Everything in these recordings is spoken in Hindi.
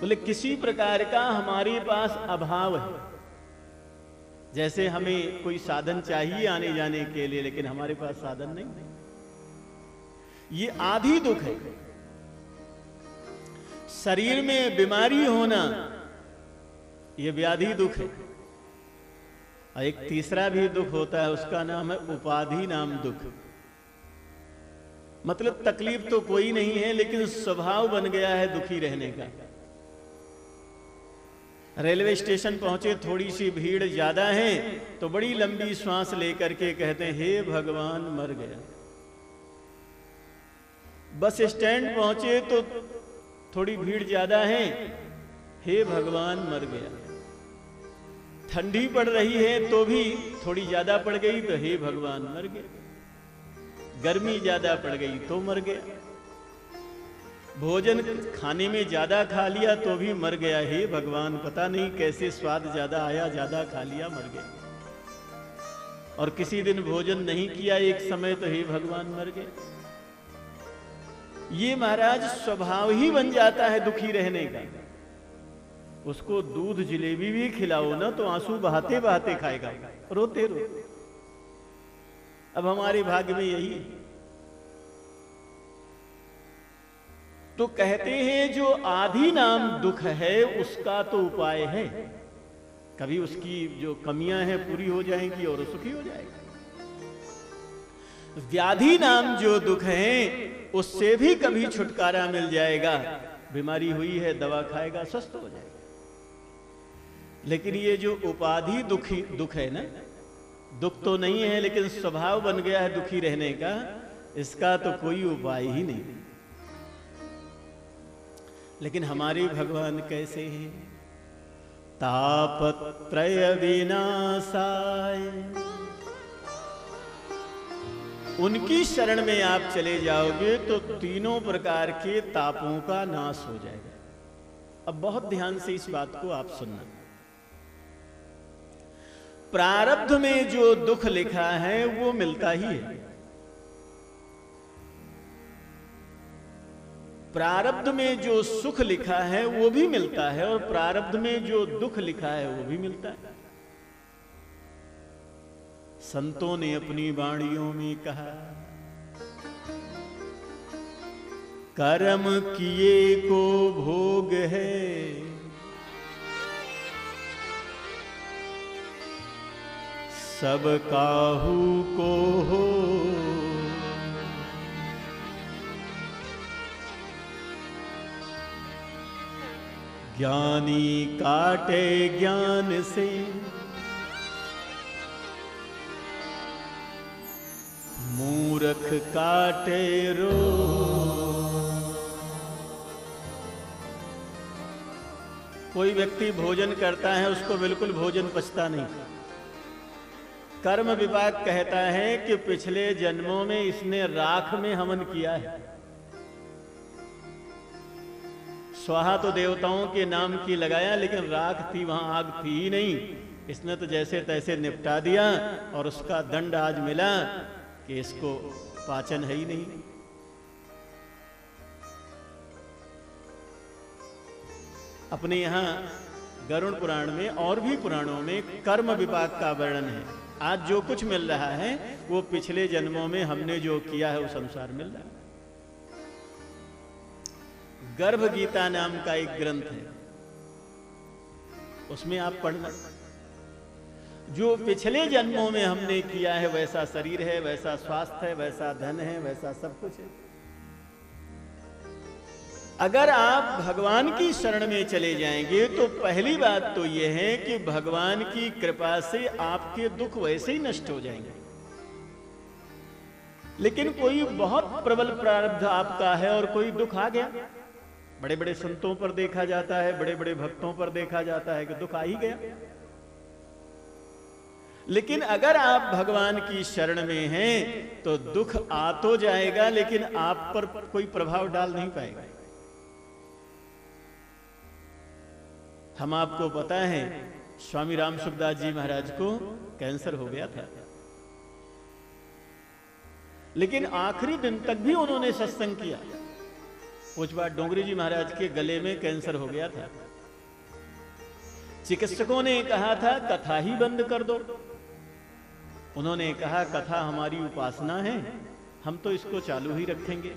बोले किसी प्रकार का हमारे पास अभाव है, जैसे हमें कोई साधन चाहिए आने जाने के लिए, लेकिन हमारे पास साधन नहीं। ये आधी दुख है। शरीर में बीमारी होना ये व्याधि दुख है। और एक तीसरा भी दुख होता है, उसका नाम है उपाधि नाम दुख। मतलब तकलीफ तो कोई नहीं है, लेकिन स्वभाव बन गया है दुखी रहने का। रेलवे स्टेशन पहुंचे, थोड़ी सी भीड़ ज्यादा है तो बड़ी लंबी श्वास लेकर के कहते हैं हे भगवान मर गया। बस स्टैंड पहुंचे तो थोड़ी भीड़ ज्यादा है, हे भगवान मर गया। ठंडी पड़ रही है तो भी थोड़ी ज्यादा पड़ गई तो हे भगवान मर गया। गर्मी ज्यादा पड़ गई तो मर गया। भोजन खाने में ज्यादा खा लिया तो भी मर गया, हे भगवान पता नहीं कैसे स्वाद ज्यादा आया, ज्यादा खा लिया मर गया। और किसी दिन भोजन नहीं किया एक समय तो हे भगवान मर गया। ये महाराज स्वभाव ही बन जाता है दुखी रहने का। उसको दूध जलेबी भी खिलाओ ना तो आंसू बहाते बहाते खाएगा, रोते रोते। अब हमारे भाग्य में यही है। तो कहते हैं जो आदि नाम दुख है उसका तो उपाय है, कभी उसकी जो कमियां हैं पूरी हो जाएंगी और सुखी हो जाएगा। व्याधि नाम जो दुख है उससे भी कभी छुटकारा मिल जाएगा। बीमारी हुई है, दवा खाएगा, स्वस्थ हो जाएगा। लेकिन ये जो उपाधि दुख है ना, दुख तो नहीं है लेकिन स्वभाव बन गया है दुखी रहने का, इसका तो कोई उपाय ही नहीं। लेकिन हमारे भगवान कैसे हैं? तापत्रय विनाशाय, उनकी शरण में आप चले जाओगे तो तीनों प्रकार के तापों का नाश हो जाएगा। अब बहुत ध्यान से इस बात को आप सुनना। प्रारब्ध में जो दुख लिखा है वो मिलता ही है। प्रारब्ध में जो सुख लिखा है वो भी मिलता है, और प्रारब्ध में जो दुख लिखा है वो भी मिलता है। संतों ने अपनी वाणियों में कहा, कर्म किए को भोग है, सब काहू को हो। ज्ञानी काटे ज्ञान से, मूर्ख काटे रो। कोई व्यक्ति भोजन करता है, उसको बिल्कुल भोजन पचता नहीं। कर्म विभाग कहता है कि पिछले जन्मों में इसने राख में हवन किया है। स्वाहा तो देवताओं के नाम की लगाया, लेकिन राख थी, वहां आग थी ही नहीं। इसने तो जैसे तैसे निपटा दिया, और उसका दंड आज मिला कि इसको पाचन है ही नहीं। अपने यहां गरुड़ पुराण में और भी पुराणों में कर्म विपाक का वर्णन है। आज जो कुछ मिल रहा है वो पिछले जन्मों में हमने जो किया है वो संसार मिल रहा है। गर्भ गीता नाम का एक ग्रंथ है, उसमें आप पढ़ना। जो पिछले जन्मों में हमने किया है वैसा शरीर है, वैसा स्वास्थ्य है, वैसा धन है, वैसा सब कुछ है। अगर आप भगवान की शरण में चले जाएंगे तो पहली बात तो यह है कि भगवान की कृपा से आपके दुख वैसे ही नष्ट हो जाएंगे। लेकिन कोई बहुत प्रबल प्रारब्ध आपका है और कोई दुख आ गया, बड़े बड़े संतों पर देखा जाता है, बड़े बड़े भक्तों पर देखा जाता है कि दुख आ ही गया। लेकिन अगर आप भगवान की शरण में हैं तो दुख आ तो जाएगा, लेकिन आप पर कोई प्रभाव डाल नहीं पाएगा। हम आपको पता है, स्वामी राम सुखदास जी महाराज को कैंसर हो गया था, लेकिन आखिरी दिन तक भी उन्होंने सत्संग किया। पूज्यपाठ डोंगरी जी महाराज के गले में कैंसर हो गया था। चिकित्सकों ने कहा था कथा ही बंद कर दो। उन्होंने कहा कथा हमारी उपासना है, हम तो इसको चालू ही रखेंगे।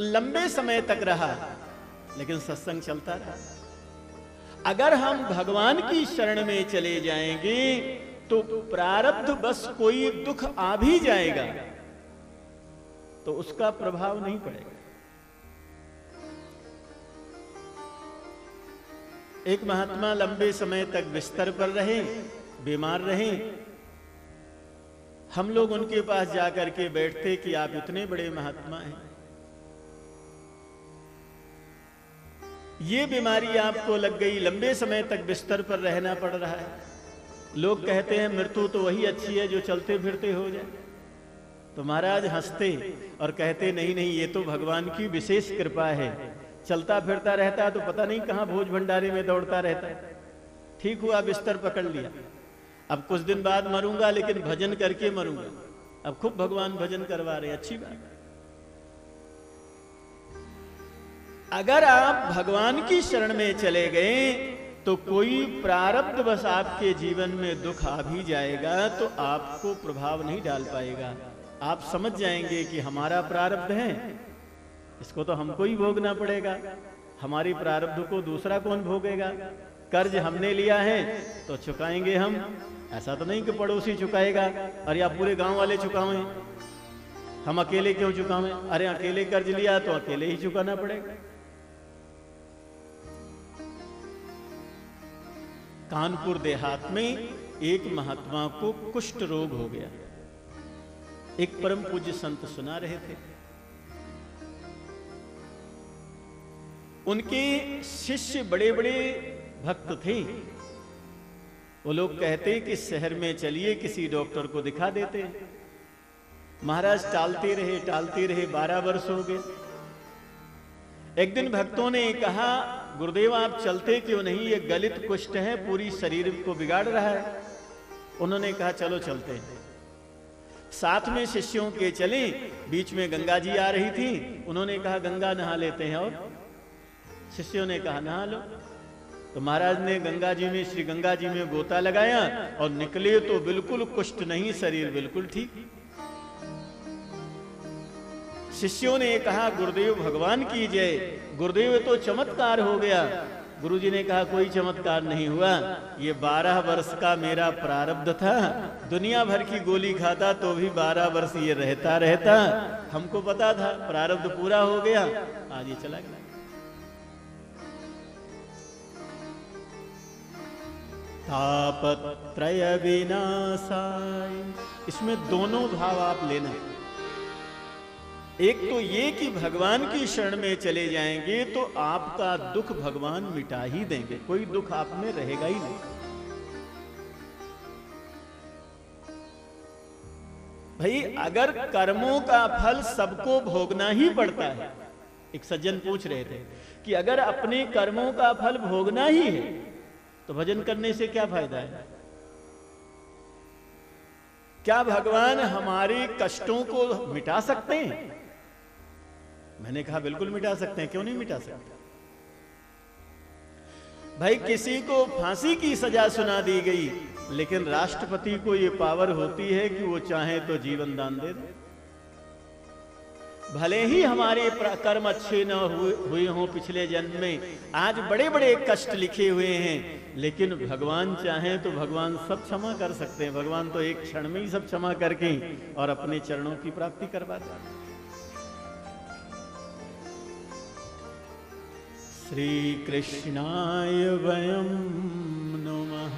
लंबे समय तक रहा, लेकिन सत्संग चलता रहा। अगर हम भगवान की शरण में चले जाएंगे तो प्रारब्ध बस कोई दुख आ भी जाएगा तो उसका प्रभाव नहीं पड़ेगा। एक महात्मा लंबे समय तक बिस्तर पर रहे, बीमार रहे। हम लोग उनके पास जाकर के बैठते कि आप इतने बड़े महात्मा हैं, ये बीमारी आपको लग गई, लंबे समय तक बिस्तर पर रहना पड़ रहा है। लोग कहते हैं मृत्यु तो वही अच्छी है जो चलते फिरते हो जाए। तो महाराज हंसते और कहते नहीं नहीं, ये तो भगवान की विशेष कृपा है। चलता फिरता रहता तो पता नहीं कहां भोज भंडारे में दौड़ता रहता। ठीक हुआ, बिस्तर पकड़ लिया। अब कुछ दिन बाद मरूंगा, लेकिन भजन करके मरूंगा। अब खूब भगवान भजन करवा रहे, अच्छी बात। अगर आप भगवान की शरण में चले गए तो कोई प्रारब्ध बस आपके जीवन में दुख आ भी जाएगा तो आपको प्रभाव नहीं डाल पाएगा। आप समझ जाएंगे कि हमारा प्रारब्ध है, इसको तो हमको ही भोगना पड़ेगा। हमारी प्रारब्ध को दूसरा कौन भोगेगा? कर्ज हमने लिया है तो चुकाएंगे हम। ऐसा तो नहीं कि पड़ोसी चुकाएगा और या पूरे गांव वाले चुकावें। हम अकेले क्यों चुकावें? अरे अकेले कर्ज लिया तो अकेले ही चुकाना पड़ेगा। कानपुर देहात में एक महात्मा को कुष्ठ रोग हो गया। एक परम पूज्य संत सुना रहे थे। उनके शिष्य बड़े बड़े भक्त थे। वो लोग कहते कि शहर में चलिए किसी डॉक्टर को दिखा देते। महाराज टालते रहे 12 वर्ष हो गए। एक दिन भक्तों ने कहा गुरुदेव आप चलते क्यों नहीं, ये गलित कुष्ठ है, पूरी शरीर को बिगाड़ रहा है। उन्होंने कहा चलो चलते हैं। साथ में शिष्यों के चले। बीच में गंगा जी आ रही थी। उन्होंने कहा गंगा नहा लेते हैं, और शिष्यों ने कहा नहा लो। तो महाराज ने गंगा जी में, श्री गंगा जी में गोता लगाया और निकले तो बिल्कुल कुष्ठ नहीं, शरीर बिल्कुल ठीक। शिष्यों ने कहा गुरुदेव भगवान की जय, गुरुदेव तो चमत्कार हो गया। गुरुजी ने कहा कोई चमत्कार नहीं हुआ, ये 12 वर्ष का मेरा प्रारब्ध था। दुनिया भर की गोली खाता तो भी 12 वर्ष ये रहता। हमको पता था प्रारब्ध पूरा हो गया, आज ये चला गया। तापत्रय विनाशाय, इसमें दोनों भाव आप लेना। एक तो ये कि भगवान की शरण में चले जाएंगे तो आपका दुख भगवान मिटा ही देंगे, कोई दुख आप में रहेगा ही नहीं। भाई अगर कर्मों का फल सबको भोगना ही पड़ता है, एक सज्जन पूछ रहे थे कि अगर अपने कर्मों का फल भोगना ही है तो भजन करने से क्या फायदा है? क्या भगवान हमारे कष्टों को मिटा सकते हैं? मैंने कहा बिल्कुल मिटा सकते हैं, क्यों नहीं मिटा सकते? भाई किसी को फांसी की सजा सुना दी गई, लेकिन राष्ट्रपति को यह पावर होती है कि वो चाहे तो जीवन दान दे दे। भले ही हमारे कर्म अच्छे न हुए हों पिछले जन्म में, आज बड़े बड़े कष्ट लिखे हुए हैं, लेकिन भगवान चाहे तो भगवान सब क्षमा कर सकते हैं। भगवान तो एक क्षण में ही सब क्षमा करके और अपने चरणों की प्राप्ति करवा देते। श्री कृष्णाय वयं नमः।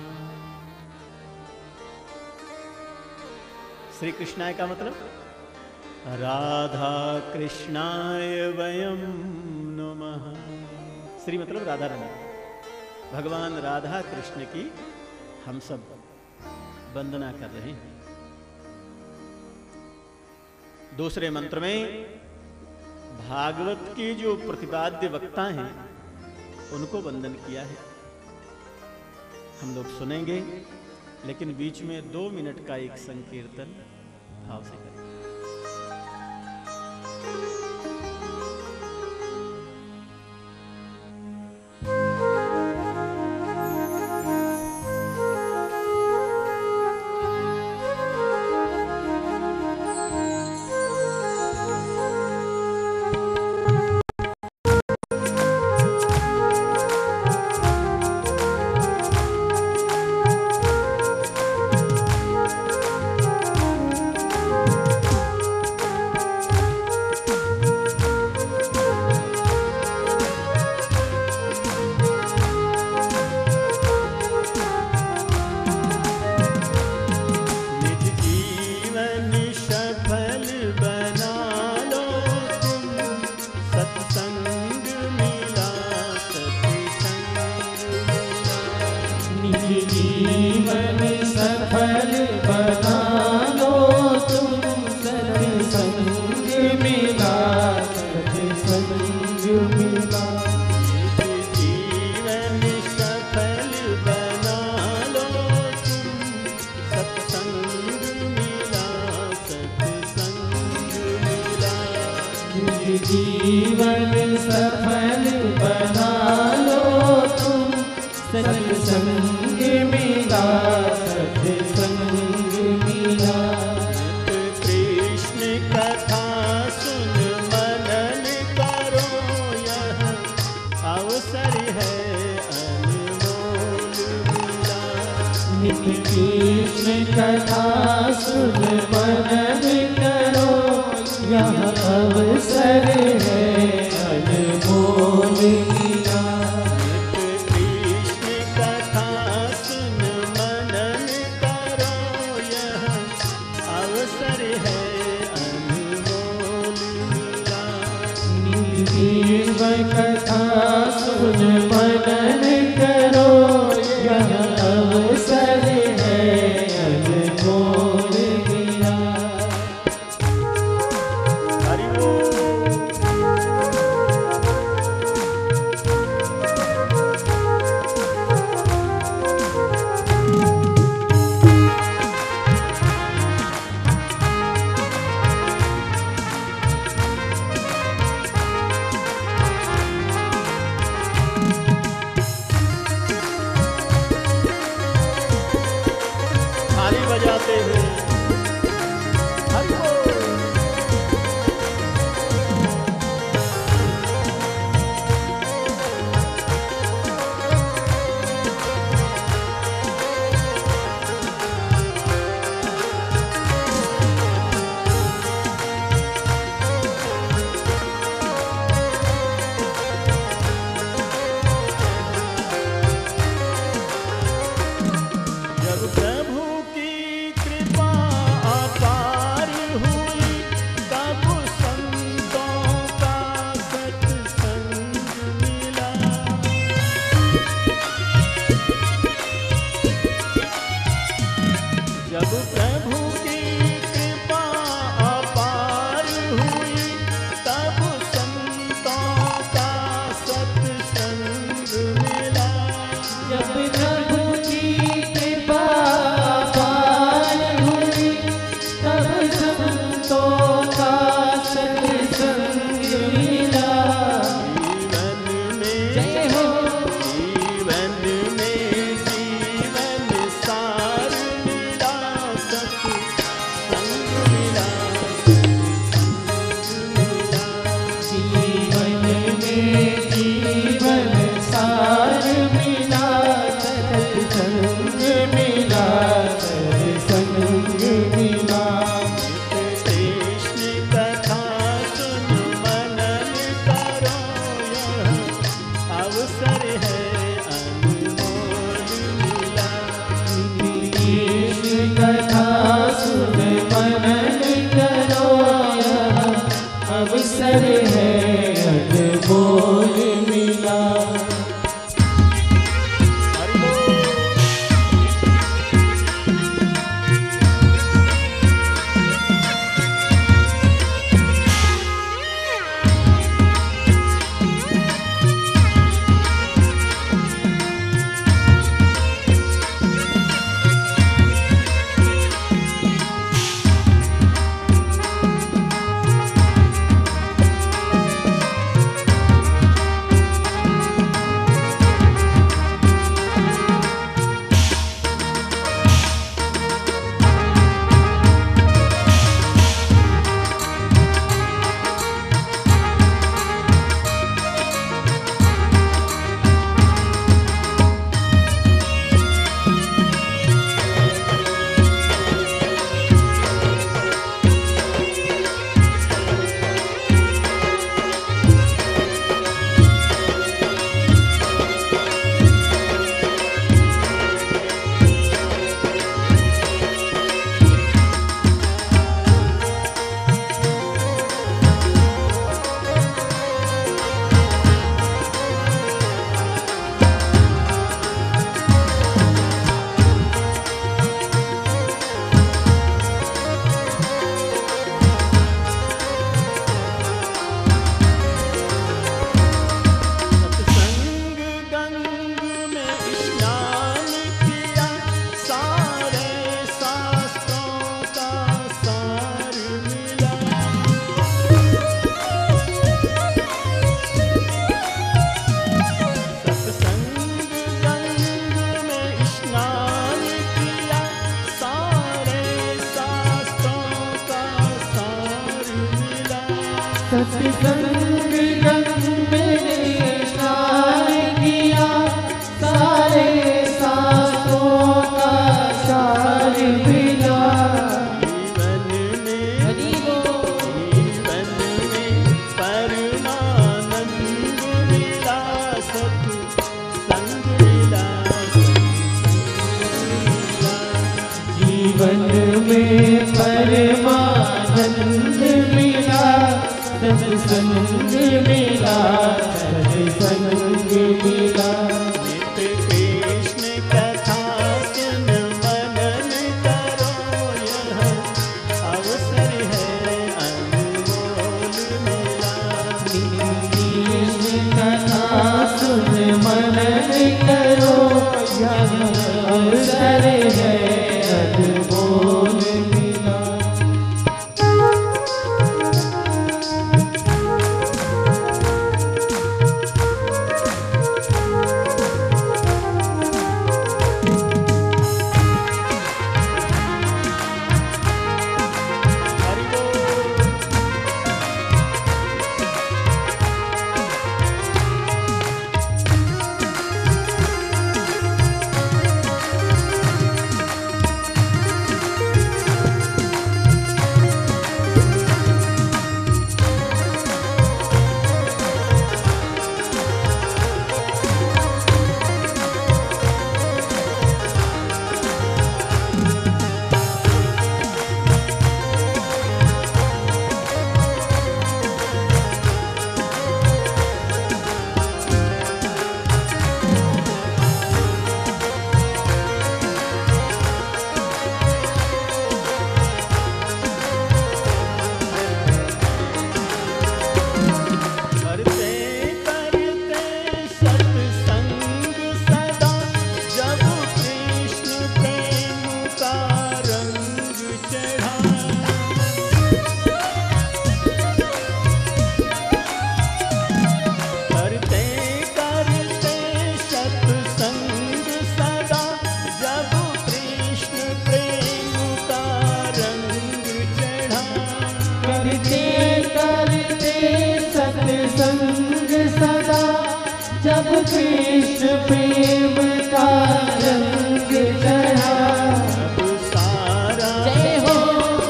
श्री कृष्णाय का मतलब राधा कृष्णाय वयं नमः। श्री मतलब राधा रानी, भगवान राधा कृष्ण की हम सब वंदना कर रहे हैं। दूसरे मंत्र में भागवत के जो प्रतिपाद्य वक्ता हैं उनको वंदन किया है। हम लोग सुनेंगे, लेकिन बीच में 2 मिनट का एक संकीर्तन भाव से करें। जीवन सफल बना लो तुम, सत्संग मिला सत्संग मिला। कृष्ण कथा सुन मनन करो, यह अवसर है अनमोल मिला। नित्य कृष्ण कथा सुन मनन करो, यह अवसर है अनमोल मिला। कृष्ण कथा सुन मनन करो, यह अवसर है अनमोल मिला। जीव कथा सुन मनन करो, यह अवसर है अनमोल मिला। हरि बोल। सत्संग मेरे सार किया, सारे शास्त्रों का सार मिला। जीवन में परमानंद मिला, सत्संग मिला। जीवन में परमानंद मिला, सत्संग मिला, सत्संग मिला। नित कृष्ण कथा सुन मनन करो, यह अवसर है अनमोल मिला। कृष्ण कथा सुन मनन करो, यह अवसर है अनमोल मिला। हरि बोल। करते करते सत्संग सदा, जब कृष्ण प्रेम का रंग चढ़ा। करते करते सत्संग सदा, जब कृष्ण प्रेम का रंग चढ़ा। करते करते सत्संग सदा, जब कृष्ण प्रेम का रंग चढ़ा। अब सारा जय हो।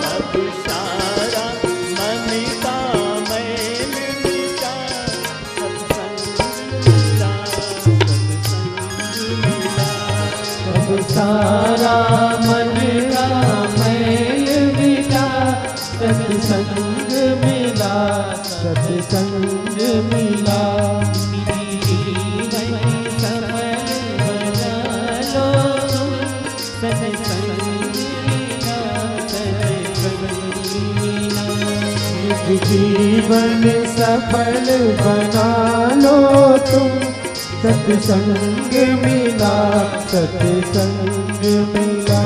अब सारा मन का मैल मिटा, सत्संग मिला, सत्संग मिला। अब सारा मन का मैल मिटा, सत्संग मिला, सत्संग मिला। जीवन सफल बना लो तुम, सत्संग मिला, सत्संग मिला। जीवन सफल बना लो तुम, सत्संग मिला, सत्संग मिला।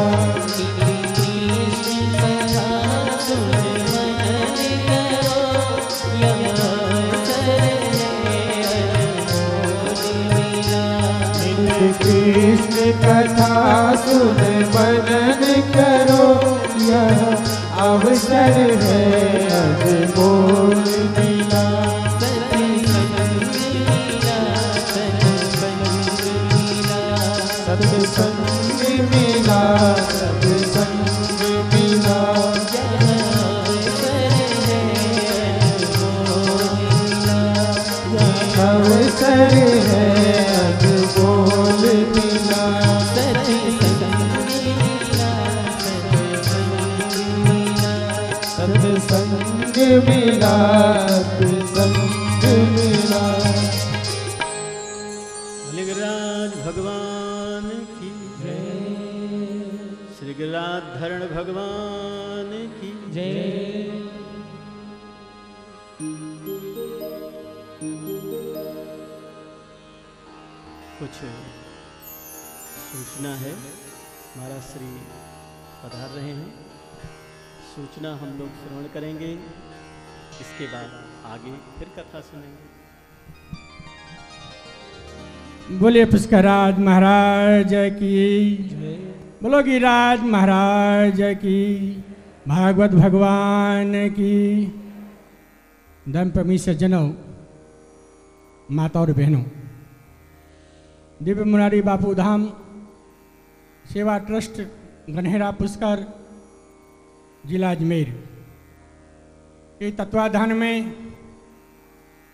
कृष्ण कथा सुन मनन करो, यह अवसर है अनमोल मिला। सत्संग मिला, सत्संग मिला। अवसर है अनमोल मिला। सत्संग मिला, सत्संग मिला। गिरिराज भगवान की जय, श्री गिरिराधरण भगवान की जय। कुछ सूचना है, महाराज श्री पधार रहे हैं। सूचना हम लोग श्रवण करेंगे, इसके बाद आगे फिर कथा सुनेंगे। बोलिए पुष्कराज महाराज की, बोलो गिरिराज महाराज की, भागवत भगवान की। धर्म प्रेमी सज्जनों, माता और बहनों, दिव्य मुरारी बापू धाम सेवा ट्रस्ट गन्हेरा पुष्कर जिला अजमेर के तत्वाधान में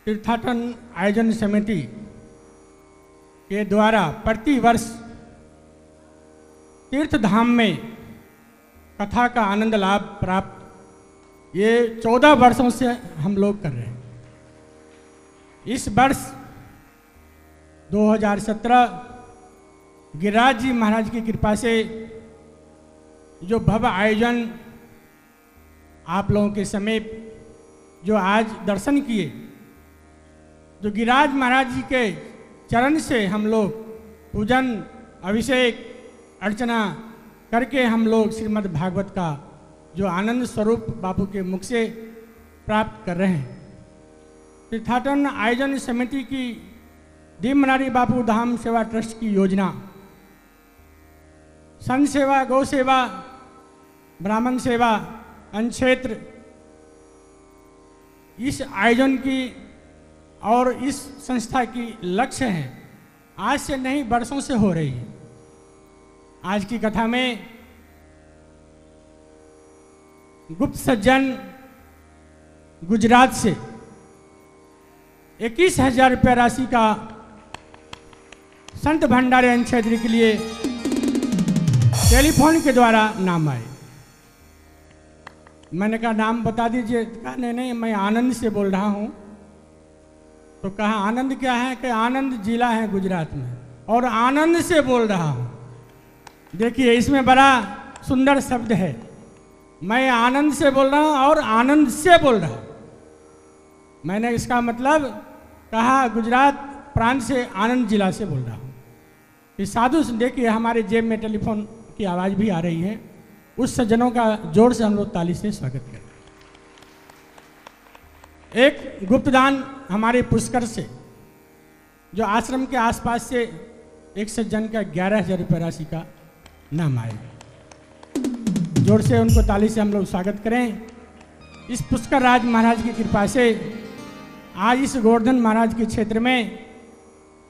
तीर्थाटन आयोजन समिति के द्वारा प्रति वर्ष तीर्थ धाम में कथा का आनंद लाभ प्राप्त ये 14 वर्षों से हम लोग कर रहे हैं। इस वर्ष 2017 गिरिराज जी महाराज की कृपा से जो भव्य आयोजन आप लोगों के समीप जो आज दर्शन किए, जो गिरिराज महाराज जी के चरण से हम लोग पूजन अभिषेक अर्चना करके हम लोग श्रीमद् भागवत का जो आनंद स्वरूप बापू के मुख से प्राप्त कर रहे हैं। तीर्थाटन आयोजन समिति की दिव्य मुरारी बापू धाम सेवा ट्रस्ट की योजना संत सेवा, गौ सेवा, ब्राह्मण सेवा, अनक्षेत्र, इस आयोजन की और इस संस्था की लक्ष्य है आज से नहीं वर्षों से हो रही है। आज की कथा में गुप्त सज्जन गुजरात से 21,000 रुपये राशि का संत भंडारे क्षेत्र के लिए टेलीफोन के द्वारा नाम आए। मैंने कहा नाम बता दीजिए। कहा नहीं मैं आनंद से बोल रहा हूँ। तो कहा आनंद क्या है? कि आनंद जिला है गुजरात में और आनंद से बोल रहा हूँ। देखिए इसमें बड़ा सुंदर शब्द है, मैं आनंद से बोल रहा हूँ और आनंद से बोल रहा हूँ। मैंने इसका मतलब कहा गुजरात प्रांत से आनंद जिला से बोल रहा हूँ। इस साधु से देखिए हमारे जेब में टेलीफोन की आवाज़ भी आ रही है। उस सज्जनों का जोर से हम लोग ताली से स्वागत करें। एक गुप्तदान हमारे पुष्कर से जो आश्रम के आसपास से एक सज्जन का 11,000 रुपये राशि का नाम आए। जोर से उनको ताली से हम लोग स्वागत करें। इस पुष्कर राज महाराज की कृपा से आज इस गोवर्धन महाराज के क्षेत्र में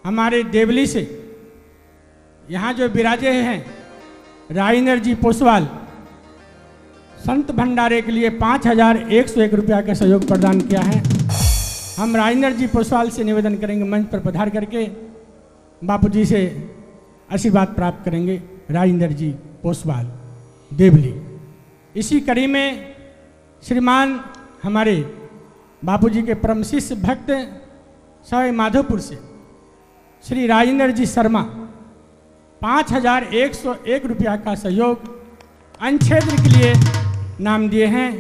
हमारे देवली से यहाँ जो विराजे हैं राजेंद्र जी पोसवाल संत भंडारे के लिए 5,101 रुपया का सहयोग प्रदान किया है। हम राजेंद्र जी पोसवाल से निवेदन करेंगे मंच पर पधार करके बापू जी से आशीर्वाद प्राप्त करेंगे। राजेंद्र जी पोसवाल देवली। इसी कड़ी में श्रीमान हमारे बापू जी के परम शिष्य भक्त सवाई माधोपुर से श्री राजेंद्र जी शर्मा 5,101 रुपया का सहयोग अंक्षेत्र के लिए नाम दिए हैं।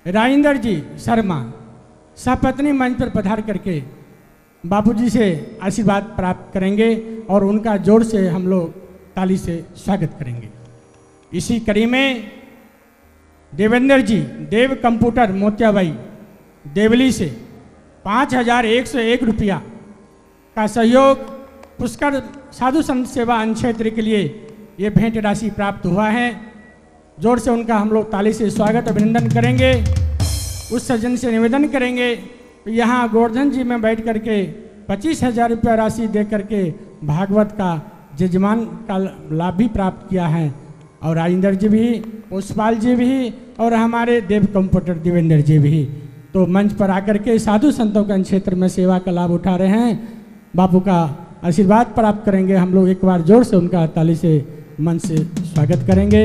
राजेंद्र जी शर्मा सपत्नी मंच पर पधार करके बापूजी से आशीर्वाद प्राप्त करेंगे और उनका जोर से हम लोग ताली से स्वागत करेंगे। इसी कड़ी में देवेंद्र जी देव कंप्यूटर मोतियाबाई देवली से 5,101 रुपया का सहयोग पुष्कर साधु संत सेवा अंक्षेत्र के लिए ये भेंट राशि प्राप्त हुआ है। जोर से उनका हम लोग ताली से स्वागत अभिनंदन करेंगे। उस सज्जन से निवेदन करेंगे यहाँ गोवर्धन जी में बैठ करके 25,000 रुपया राशि दे करके भागवत का जजमान का लाभ भी प्राप्त किया है। और राजेंद्र जी भी, पुष्पाल जी भी और हमारे देव कंप्यूटर देवेंद्र जी भी तो मंच पर आकर के साधु संतों के क्षेत्र में सेवा का लाभ उठा रहे हैं। बापू का आशीर्वाद प्राप्त करेंगे। हम लोग एक बार जोर से उनका ताली से मन से स्वागत करेंगे।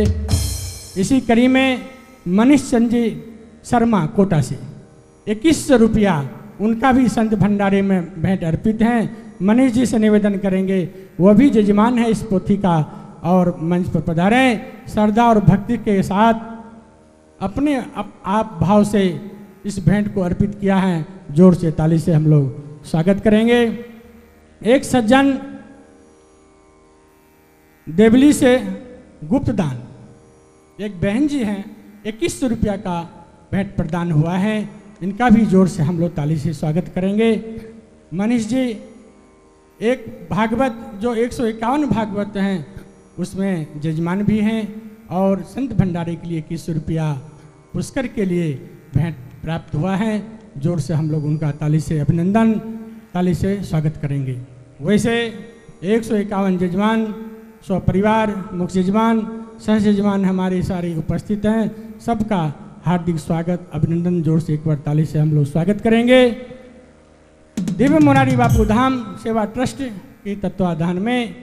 इसी कड़ी में मनीष चंद जी शर्मा कोटा से 2100 रुपया उनका भी संत भंडारे में भेंट अर्पित हैं। मनीष जी से निवेदन करेंगे, वह भी जजमान है इस पोथी का और मंच पर पधारें। श्रद्धा और भक्ति के साथ अपने आप भाव से इस भेंट को अर्पित किया है। जोर से ताली से हम लोग स्वागत करेंगे। एक सज्जन देवली से गुप्त दान, एक बहन जी हैं 2100 रुपया का भेंट प्रदान हुआ है। इनका भी जोर से हम लोग ताली से स्वागत करेंगे। मनीष जी एक भागवत जो 151 भागवत हैं उसमें जजमान भी हैं और संत भंडारे के लिए 2100 रुपया पुष्कर के लिए भेंट प्राप्त हुआ है। जोर से हम लोग उनका ताली से अभिनंदन, ताली से स्वागत करेंगे। वैसे 151 जजमान, 100 परिवार, मुख्य जजमान, सह जजमान हमारे सारे उपस्थित हैं, सबका हार्दिक स्वागत, अभिनंदन, जोर से एक बार ताली से हम लोग स्वागत करेंगे। दिव्य मुरारी बापू धाम सेवा ट्रस्ट के तत्वाधान में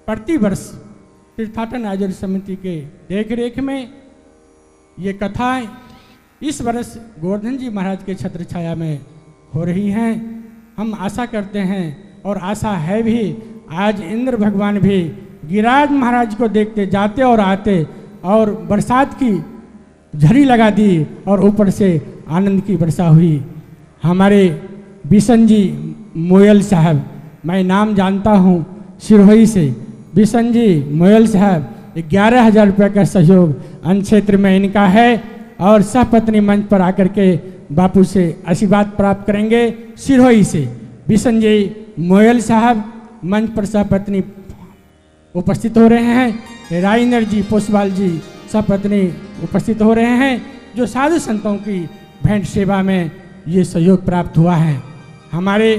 प्रति वर्ष तीर्थाटन आयोजन समिति के देखरेख में ये कथाएं इस वर्ष गोवर्धन जी महाराज के छत्र छाया में हो रही हैं। हम आशा करते हैं और आशा है भी, आज इंद्र भगवान भी गिरिराज महाराज को देखते जाते और आते और बरसात की झड़ी लगा दी और ऊपर से आनंद की वर्षा हुई। हमारे बिशन जी मोयल साहब, मैं नाम जानता हूँ सिरोही से, बिशन जी मोयल साहब 11,000 रुपये का सहयोग अन्य क्षेत्र में इनका है और सहपत्नी मंच पर आकर के बापू से आशीर्वाद प्राप्त करेंगे। सिरोही से बिशन जी मोयल साहब मंच पर सहपत्नी उपस्थित हो रहे हैं। राजेंद्र जी पोसवाल जी सहपत्नी उपस्थित हो रहे हैं, जो साधु संतों की भेंट सेवा में ये सहयोग प्राप्त हुआ है। हमारे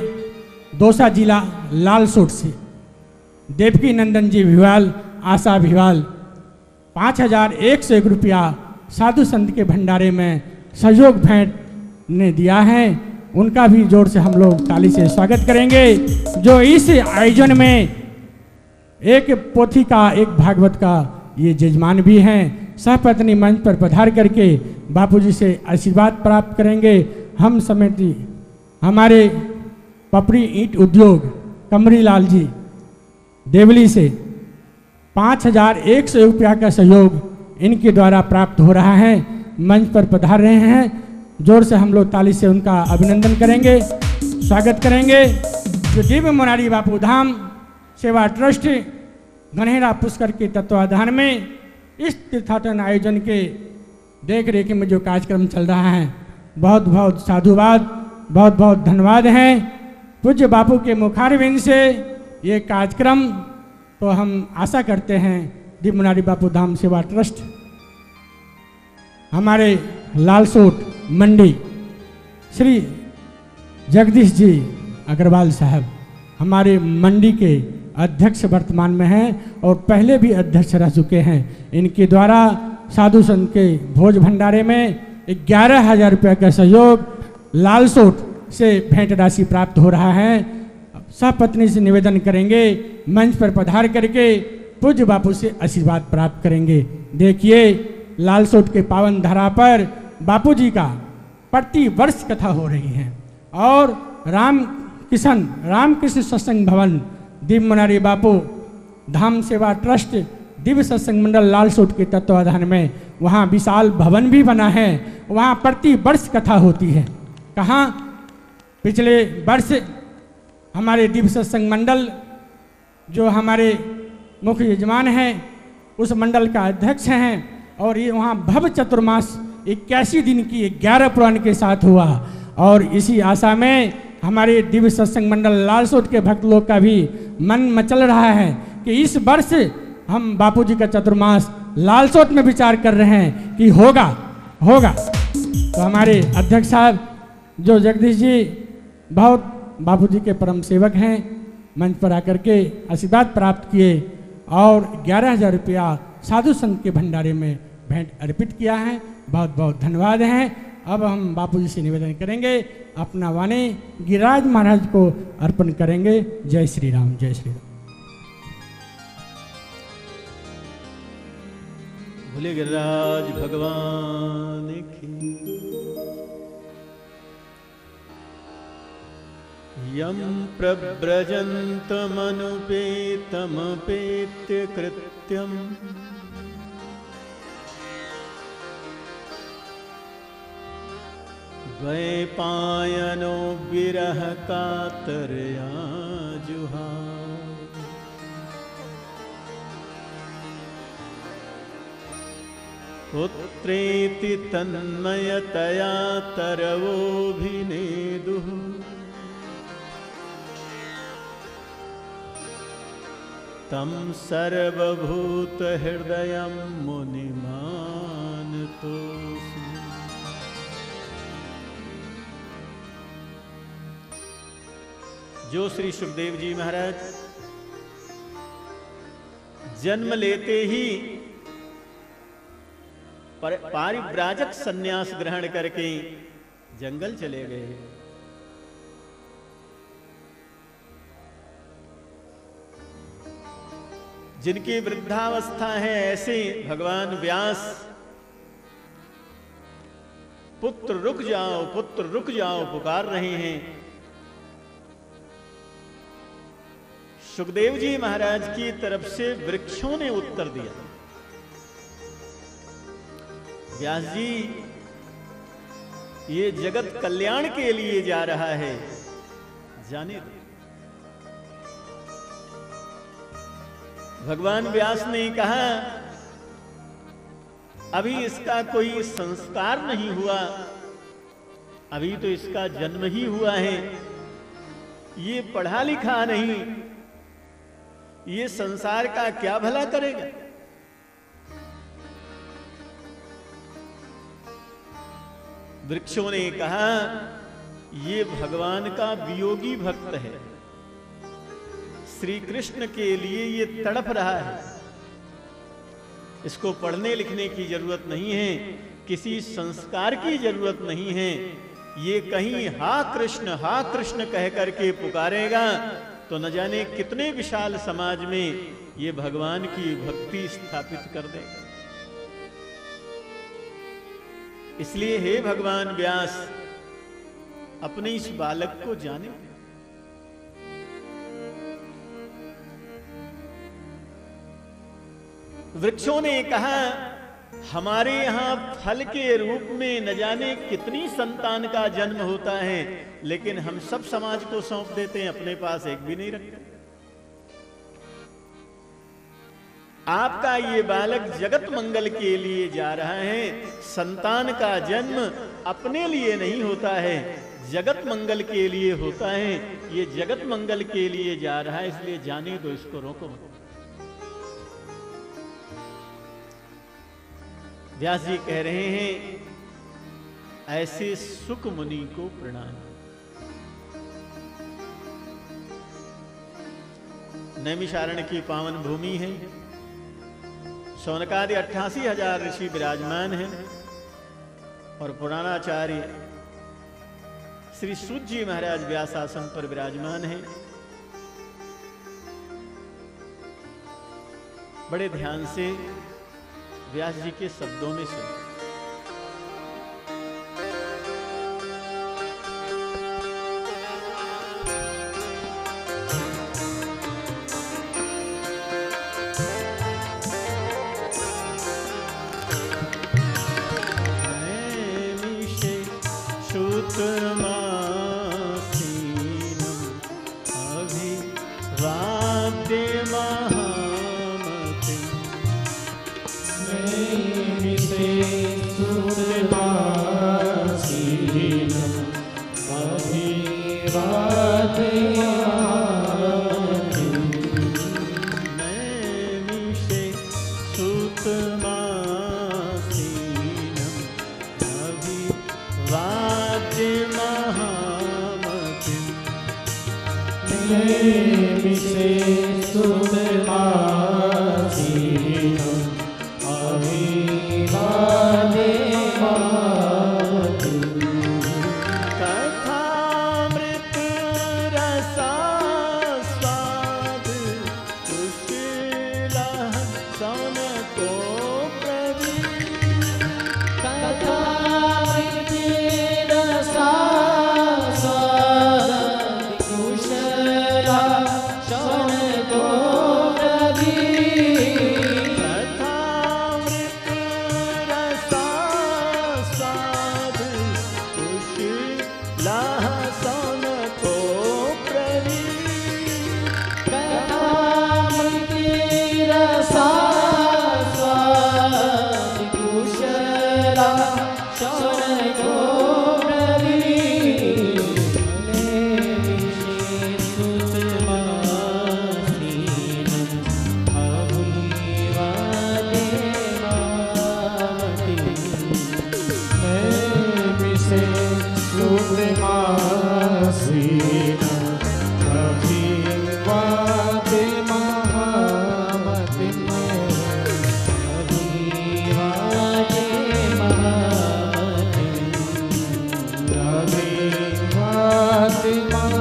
दौसा जिला लालसोट से देवकी नंदन जी भिवाल, आशा भिवाल 5,101 रुपया साधु संत के भंडारे में सहयोग भेंट ने दिया है, उनका भी जोर से हम लोग ताली से स्वागत करेंगे। जो इस आयोजन में एक पोथी का, एक भागवत का ये जजमान भी हैं, सहपत्नी मंच पर पधार करके बापूजी से आशीर्वाद प्राप्त करेंगे। हम समिति हमारे पपड़ी ईंट उद्योग कमरीलाल जी देवली से 5,101 रुपया का सहयोग इनके द्वारा प्राप्त हो रहा है, मंच पर पधार रहे हैं। जोर से हम लोग ताली से उनका अभिनंदन करेंगे, स्वागत करेंगे। जो दिव्य मुरारी बापू धाम सेवा ट्रस्ट गणेरा पुष्कर के तत्वाधान में इस तीर्थाटन आयोजन के देख रेख में जो कार्यक्रम चल रहा है, बहुत बहुत साधुवाद, बहुत बहुत धन्यवाद हैं पूज्य बापू के मुखारविंद से। ये कार्यक्रम तो हम आशा करते हैं दिव्य मुरारी बापू धाम सेवा ट्रस्ट हमारे लालसोट मंडी श्री जगदीश जी अग्रवाल साहब हमारे मंडी के अध्यक्ष वर्तमान में हैं और पहले भी अध्यक्ष रह चुके हैं। इनके द्वारा साधु संत के भोज भंडारे में 11,000 रुपये का सहयोग लालसोट से भेंट राशि प्राप्त हो रहा है। सहपत्नी से निवेदन करेंगे, मंच पर पधार करके पूज्य बापू से आशीर्वाद प्राप्त करेंगे। देखिए, लालसोट के पावन धरा पर बापूजी का प्रति वर्ष कथा हो रही है और रामकृष्ण सत्संग भवन दिव्य मुरारी बापू धाम सेवा ट्रस्ट दिव्य सत्संग मंडल लालसोट के तत्वाधान में वहाँ विशाल भवन भी बना है, वहाँ प्रति वर्ष कथा होती है। कहाँ? पिछले वर्ष हमारे दिव्य सत्संग मंडल जो हमारे मुख्य यजमान हैं उस मंडल का अध्यक्ष हैं और ये वहाँ भव चतुर्मास 81 दिन की 11 पुराण के साथ हुआ और इसी आशा में हमारे दिव्य सत्संग मंडल लालसोट के भक्त लोग का भी मन मचल रहा है कि इस वर्ष हम बापूजी का चतुर्मास लालसोट में विचार कर रहे हैं कि होगा। तो हमारे अध्यक्ष साहब जो जगदीश जी बहुत बापूजी के परम सेवक हैं, मंच पर आकर के आशीर्वाद प्राप्त किए और 11,000 रुपया साधु संत के भंडारे में भेंट अर्पित किया है। बहुत बहुत धन्यवाद हैं। अब हम बापूजी से निवेदन करेंगे, अपना वाणी गिरिराज महाराज को अर्पण करेंगे। जय श्री राम, जय श्री राम। भोले गिरिराज भगवान की। यम प्रव्रजन्तमनुपेतमपेत्य कृत्यम् द्वैपायनो विरह कातरया जुहाव। पुत्रेति तन्मयतया तरवोऽभिनेदुः तं सर्वभूतहृदयं मुनिमानतोऽस्मि। जो श्री सुखदेव जी महाराज जन्म लेते ही पारिव्राजक सन्यास ग्रहण करके जंगल चले गए। जिनकी वृद्धावस्था है ऐसे भगवान व्यास पुत्र रुक जाओ, पुत्र रुक जाओ पुकार रहे हैं। सुखदेव जी महाराज की तरफ से वृक्षों ने उत्तर दिया, व्यास जी ये जगत कल्याण के लिए जा रहा है, जाने दो। भगवान व्यास ने कहा अभी इसका कोई संस्कार नहीं हुआ, अभी तो इसका जन्म ही हुआ है, ये पढ़ा लिखा नहीं, ये संसार का क्या भला करेगा। वृक्षों ने कहा ये भगवान का वियोगी भक्त है, श्री कृष्ण के लिए ये तड़प रहा है, इसको पढ़ने लिखने की जरूरत नहीं है, किसी संस्कार की जरूरत नहीं है, ये कहीं हा कृष्ण कह करके पुकारेगा तो न जाने कितने विशाल समाज में ये भगवान की भक्ति स्थापित कर देगा। इसलिए हे भगवान व्यास अपने इस बालक को जाने। वृक्षों ने कहा हमारे यहां फल के रूप में न जाने कितनी संतान का जन्म होता है, लेकिन हम सब समाज को सौंप देते हैं, अपने पास एक भी नहीं रखते। आपका ये बालक जगत मंगल के लिए जा रहा है, संतान का जन्म अपने लिए नहीं होता है, जगत मंगल के लिए होता है। ये जगत मंगल के लिए जा रहा है, इसलिए जाने दो, इसको रोको मत। व्यास जी कह रहे हैं ऐसे सुख मुनि को प्रणाम। नैमिषारण्य की पावन भूमि है, शौनकादि 88,000 ऋषि विराजमान हैं और पुराणाचार्य श्री सूत जी महाराज व्यासासन पर विराजमान हैं। बड़े ध्यान से व्यास जी के शब्दों में सुनो।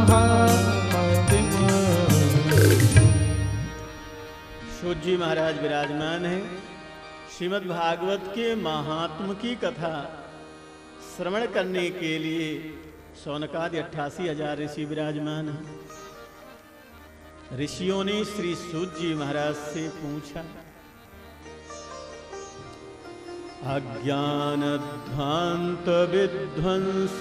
महामहिम। सूत जी महाराज विराजमान हैं। श्रीमद् भागवत के महात्म की कथा श्रवण करने के लिए शौनकादि 88,000 ऋषि विराजमान हैं। ऋषियों ने श्री सूत जी महाराज से पूछा, अज्ञान ध्वांत विध्वंस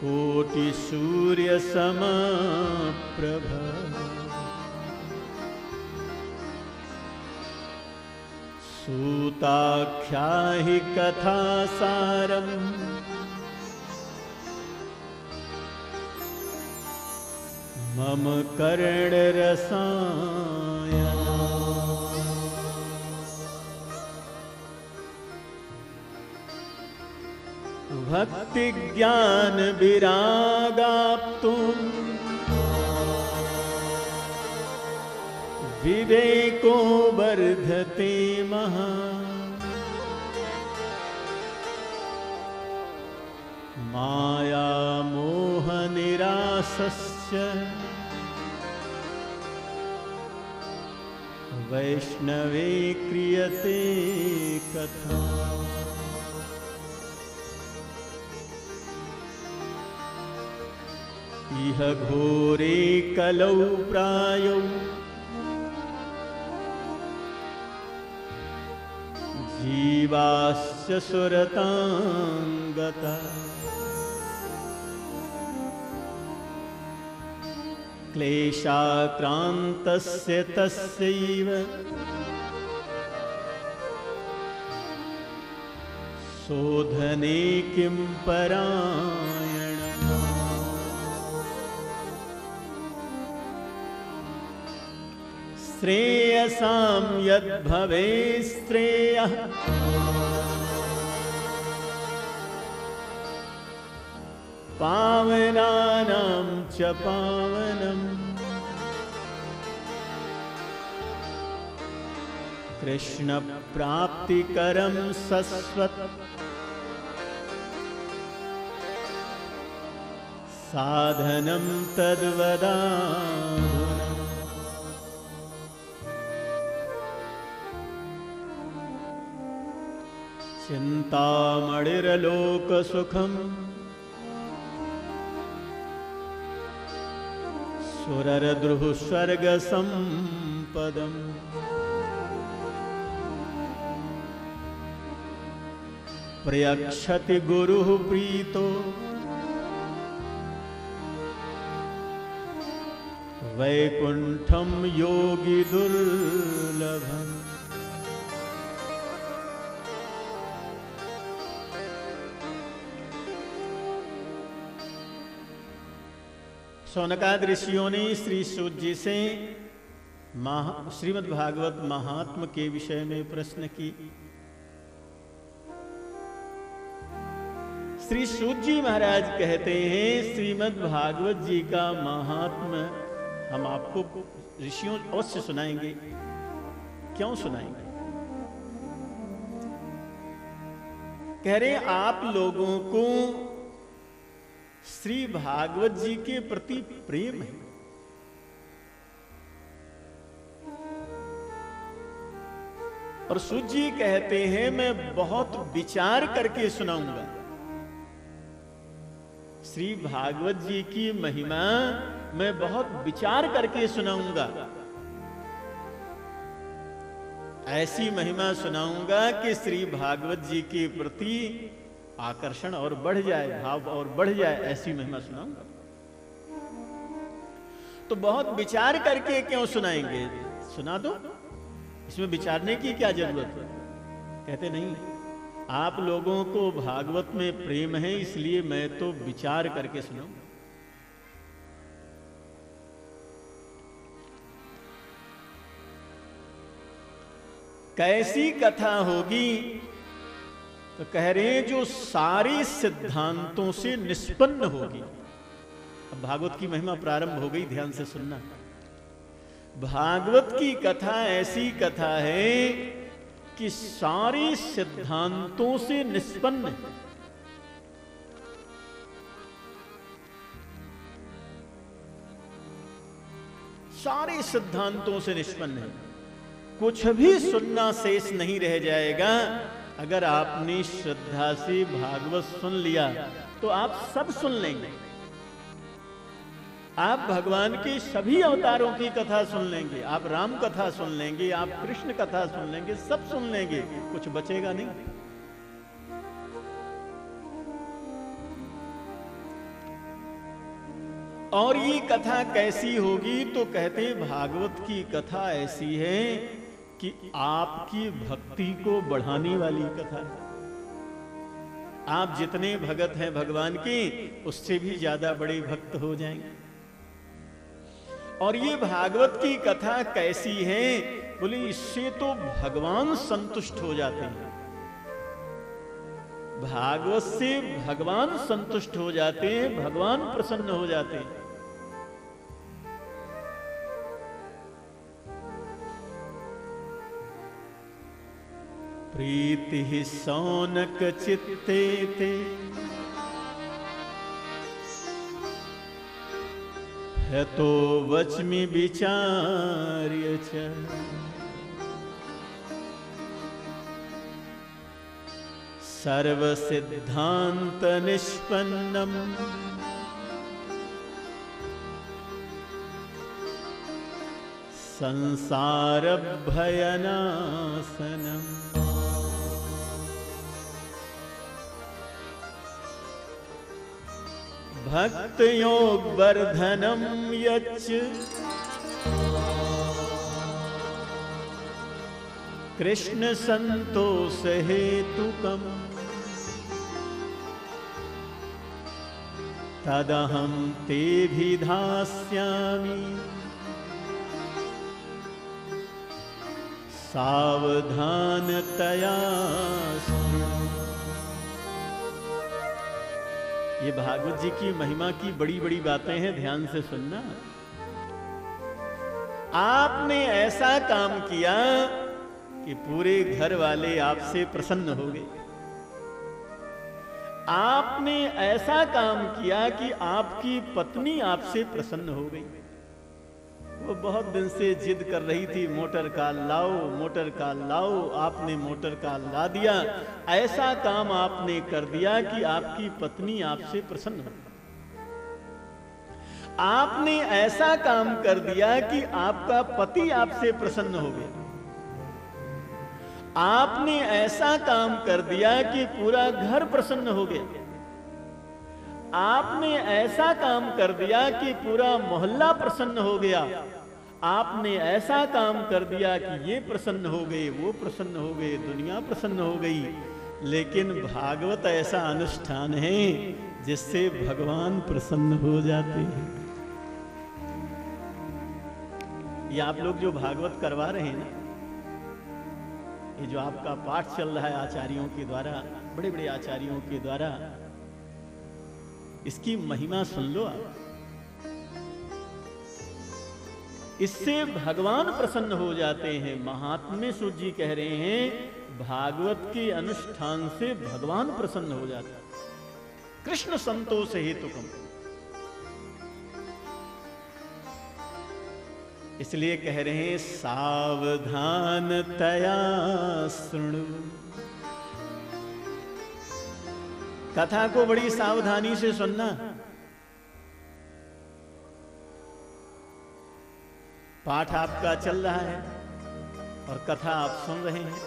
कोटि सूर्य समप्रभ, सूताख्याहि कथा सारम मम कर्ण रसायन। भक्ति ज्ञान विरागाप्तुम विवेको वर्धते महा, माया मोह निरासस्य वैष्णवे क्रियते कथा। इह घोरे कलौ प्रायौ जीवास्य सुरतांगता, क्लेशाक्रान्तस्य तस्यैव शोधने किं परायण। श्रेयसां यद्भवे श्रेयः पावनानां च पावनम्, कृष्ण प्राप्तिकरं सस्वत् साधनं तद्वदाधुना। चिन्तामणिर्लोकसुखम् सुरर्द्रुः स्वर्गसम्पदम्, प्रयक्षति गुरुः प्रीतो वैकुंठम योगी दुर्लभम्। शौनकादि ऋषियों ने श्री सूत जी से श्रीमद् भागवत महात्म के विषय में प्रश्न की। श्री सूत जी महाराज कहते हैं, श्रीमद् भागवत जी का महात्म हम आपको ऋषियों अवश्य सुनाएंगे। क्यों सुनाएंगे? कह रहे आप लोगों को श्री भागवत जी के प्रति प्रेम है, और सूत जी कहते हैं मैं बहुत विचार करके सुनाऊंगा। श्री भागवत जी की महिमा मैं बहुत विचार करके सुनाऊंगा। ऐसी महिमा सुनाऊंगा कि श्री भागवत जी के प्रति आकर्षण और बढ़ जाए, भाव और बढ़ जाए, ऐसी महिमा सुनाऊंगा। तो बहुत विचार करके क्यों सुनाएंगे? सुना दो, इसमें विचारने की क्या जरूरत है? कहते नहीं, आप लोगों को भागवत में प्रेम है, इसलिए मैं तो विचार करके सुनाऊंगा। कैसी कथा होगी? तो कह रहे हैं जो सारे सिद्धांतों से निष्पन्न होगी। अब भागवत की महिमा प्रारंभ हो गई, ध्यान से सुनना। भागवत की कथा ऐसी कथा है कि सारे सिद्धांतों से निष्पन्न है। सारे सिद्धांतों से निष्पन्न है। कुछ भी सुनना शेष नहीं रह जाएगा। अगर आपने श्रद्धा से भागवत सुन लिया तो आप सब सुन लेंगे। आप भगवान के सभी अवतारों की कथा सुन लेंगे, आप राम कथा सुन लेंगे, आप कृष्ण कथा सुन लेंगे, सब सुन लेंगे, कुछ बचेगा नहीं। और ये कथा कैसी होगी? तो कहते भागवत की कथा ऐसी है कि आपकी भक्ति को बढ़ाने वाली कथा है। आप जितने भगत हैं भगवान के, उससे भी ज्यादा बड़े भक्त हो जाएंगे। और ये भागवत की कथा कैसी है? बोले इससे तो भगवान संतुष्ट हो जाते हैं। भागवत से भगवान संतुष्ट हो जाते हैं, भगवान प्रसन्न हो जाते हैं। प्रीति सौनक चित्ते ते है तो वचमि विचार्य च सर्व सिद्धांत निष्पन्नम संसार भयनाशनम। भक्त योग वर्धनम यच्च कृष्ण संतोष हेतुकम तदहं ते भिधास्यामि सावधानतया। ये भागवत जी की महिमा की बड़ी बड़ी बातें हैं, ध्यान से सुनना। आपने ऐसा काम किया कि पूरे घर वाले आपसे प्रसन्न हो गए। आपने ऐसा काम किया कि आपकी पत्नी आपसे प्रसन्न हो गई। वो बहुत दिन से जिद कर रही थी, मोटर कार लाओ, मोटर कार लाओ। आपने मोटर कार ला दिया। ऐसा काम आपने कर दिया कि आपकी पत्नी आपसे प्रसन्न हो। आपने ऐसा काम कर दिया कि आपका पति आपसे प्रसन्न हो गया। आपने ऐसा काम कर दिया कि पूरा घर प्रसन्न हो गया। आपने ऐसा काम कर दिया कि पूरा मोहल्ला प्रसन्न हो गया। आपने ऐसा काम कर दिया कि ये प्रसन्न हो गए, वो प्रसन्न हो गए, दुनिया प्रसन्न हो गई। लेकिन भागवत ऐसा अनुष्ठान है जिससे भगवान प्रसन्न हो जाते हैं। ये आप लोग जो भागवत करवा रहे हैं ना, ये जो आपका पाठ चल रहा है आचार्यों के द्वारा, बड़े बड़े आचार्यों के द्वारा, इसकी महिमा सुन लो आप। इससे भगवान प्रसन्न हो जाते हैं। महात्म्य सूत जी कह रहे हैं भागवत के अनुष्ठान से भगवान प्रसन्न हो जाते हैं। कृष्ण संतोष हेतुकम, इसलिए कह रहे हैं सावधानतया शृणु। कथा को बड़ी सावधानी से सुनना। पाठ आपका चल रहा है और कथा आप सुन रहे हैं।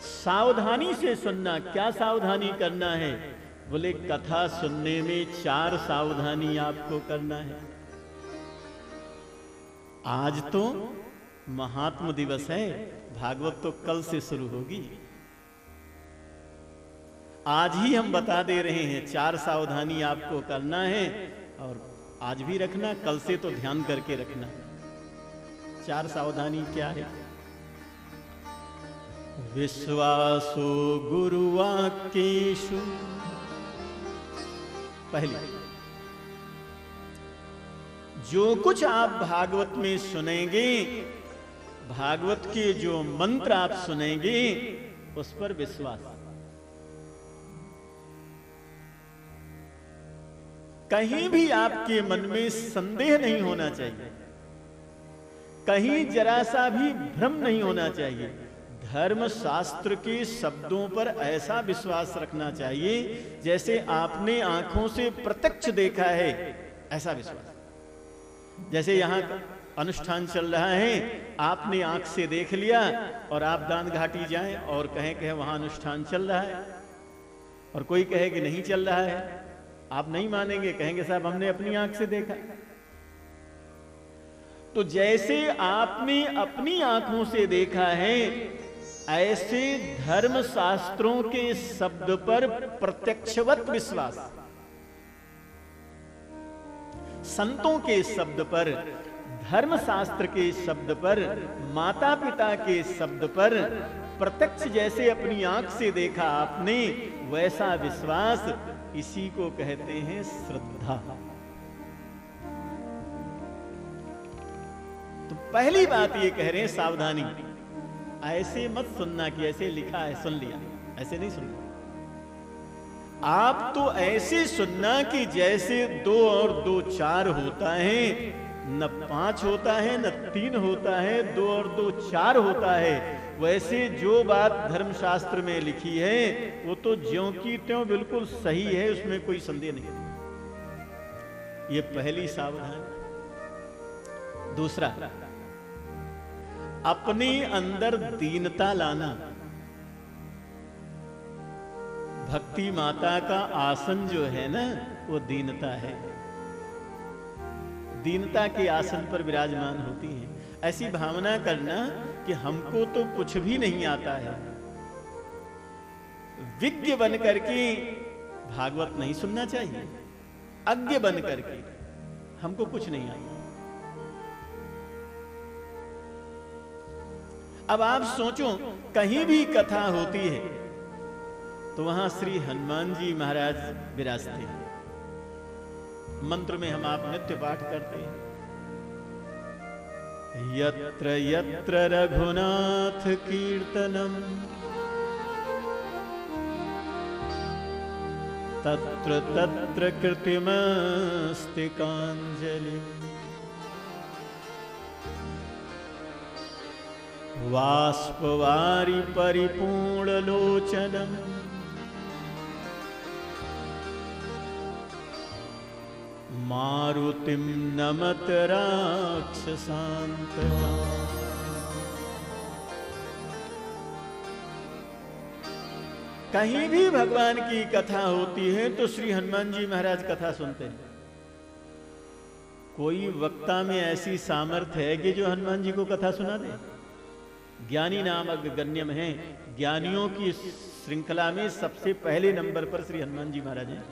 सावधानी से सुनना। क्या सावधानी करना है? बोले कथा सुनने में 4 सावधानी आपको करना है। आज तो महात्म दिवस है, भागवत तो कल से शुरू होगी। आज ही हम बता दे रहे हैं 4 सावधानी आपको करना है, और आज भी रखना, कल से तो ध्यान करके रखना। 4 सावधानी क्या है? विश्वासो गुरुवाक्येषु। पहली, जो कुछ आप भागवत में सुनेंगे, भागवत के जो मंत्र आप सुनेंगे, उस पर विश्वास। कहीं भी आपके मन में संदेह नहीं होना चाहिए, कहीं जरा सा भी भ्रम नहीं होना चाहिए। धर्म शास्त्र के शब्दों पर ऐसा विश्वास रखना चाहिए जैसे आपने आंखों से प्रत्यक्ष देखा है, ऐसा विश्वास। जैसे यहां अनुष्ठान चल रहा है, आपने आंख से देख लिया और आप दान घाटी जाएं और कहें कि वहां अनुष्ठान चल रहा है, और कोई कहे कि नहीं चल रहा है, आप नहीं मानेंगे, कहेंगे साहब हमने अपनी आंख से देखा। तो जैसे आपने अपनी आंखों से देखा है, ऐसे धर्म शास्त्रों के शब्द पर प्रत्यक्षवत विश्वास, संतों के शब्द पर, धर्म शास्त्र के शब्द पर, माता पिता के शब्द पर प्रत्यक्ष जैसे अपनी आंख से देखा आपने, वैसा विश्वास, इसी को कहते हैं श्रद्धा। तो पहली बात ये कह रहे हैं, सावधानी, ऐसे मत सुनना कि ऐसे लिखा है सुन लिया, ऐसे नहीं सुनना। आप तो ऐसे सुनना कि जैसे 2 और 2 4 होता है, न 5 होता है, न 3 होता है, 2 और 2 4 होता है। वैसे जो बात धर्मशास्त्र में लिखी है वो तो ज्यों की त्यों बिल्कुल सही है, उसमें कोई संदेह नहीं। ये पहली सावधानी। दूसरा, अपने अंदर दीनता लाना। भक्ति माता का आसन जो है ना, वो दीनता है। दीनता के आसन पर विराजमान होती है। ऐसी भावना करना कि हमको तो कुछ भी नहीं आता है, विज्ञ बन करके भागवत नहीं सुनना चाहिए, अज्ञ बन करके हमको कुछ नहीं आता। अब आप सोचो, कहीं भी कथा होती है तो वहां श्री हनुमान जी महाराज विराजते हैं। मंत्र में हम आप नित्य पाठ करते हैं, यत्र यत्र रघुनाथ कीर्तनम तत्र तत्र कृतिमस्तिकांजलि वाष्पवारि परिपूर्णलोचनम् मारुतिं नमत राक्षसान्तकम्। कहीं भी भगवान की कथा होती है तो श्री हनुमान जी महाराज कथा सुनते हैं। कोई वक्ता में ऐसी सामर्थ्य है कि जो हनुमान जी को कथा सुना दे? ज्ञानी नाम अग्रगण्यम है, ज्ञानियों की श्रृंखला में सबसे पहले नंबर पर श्री हनुमान जी महाराज हैं।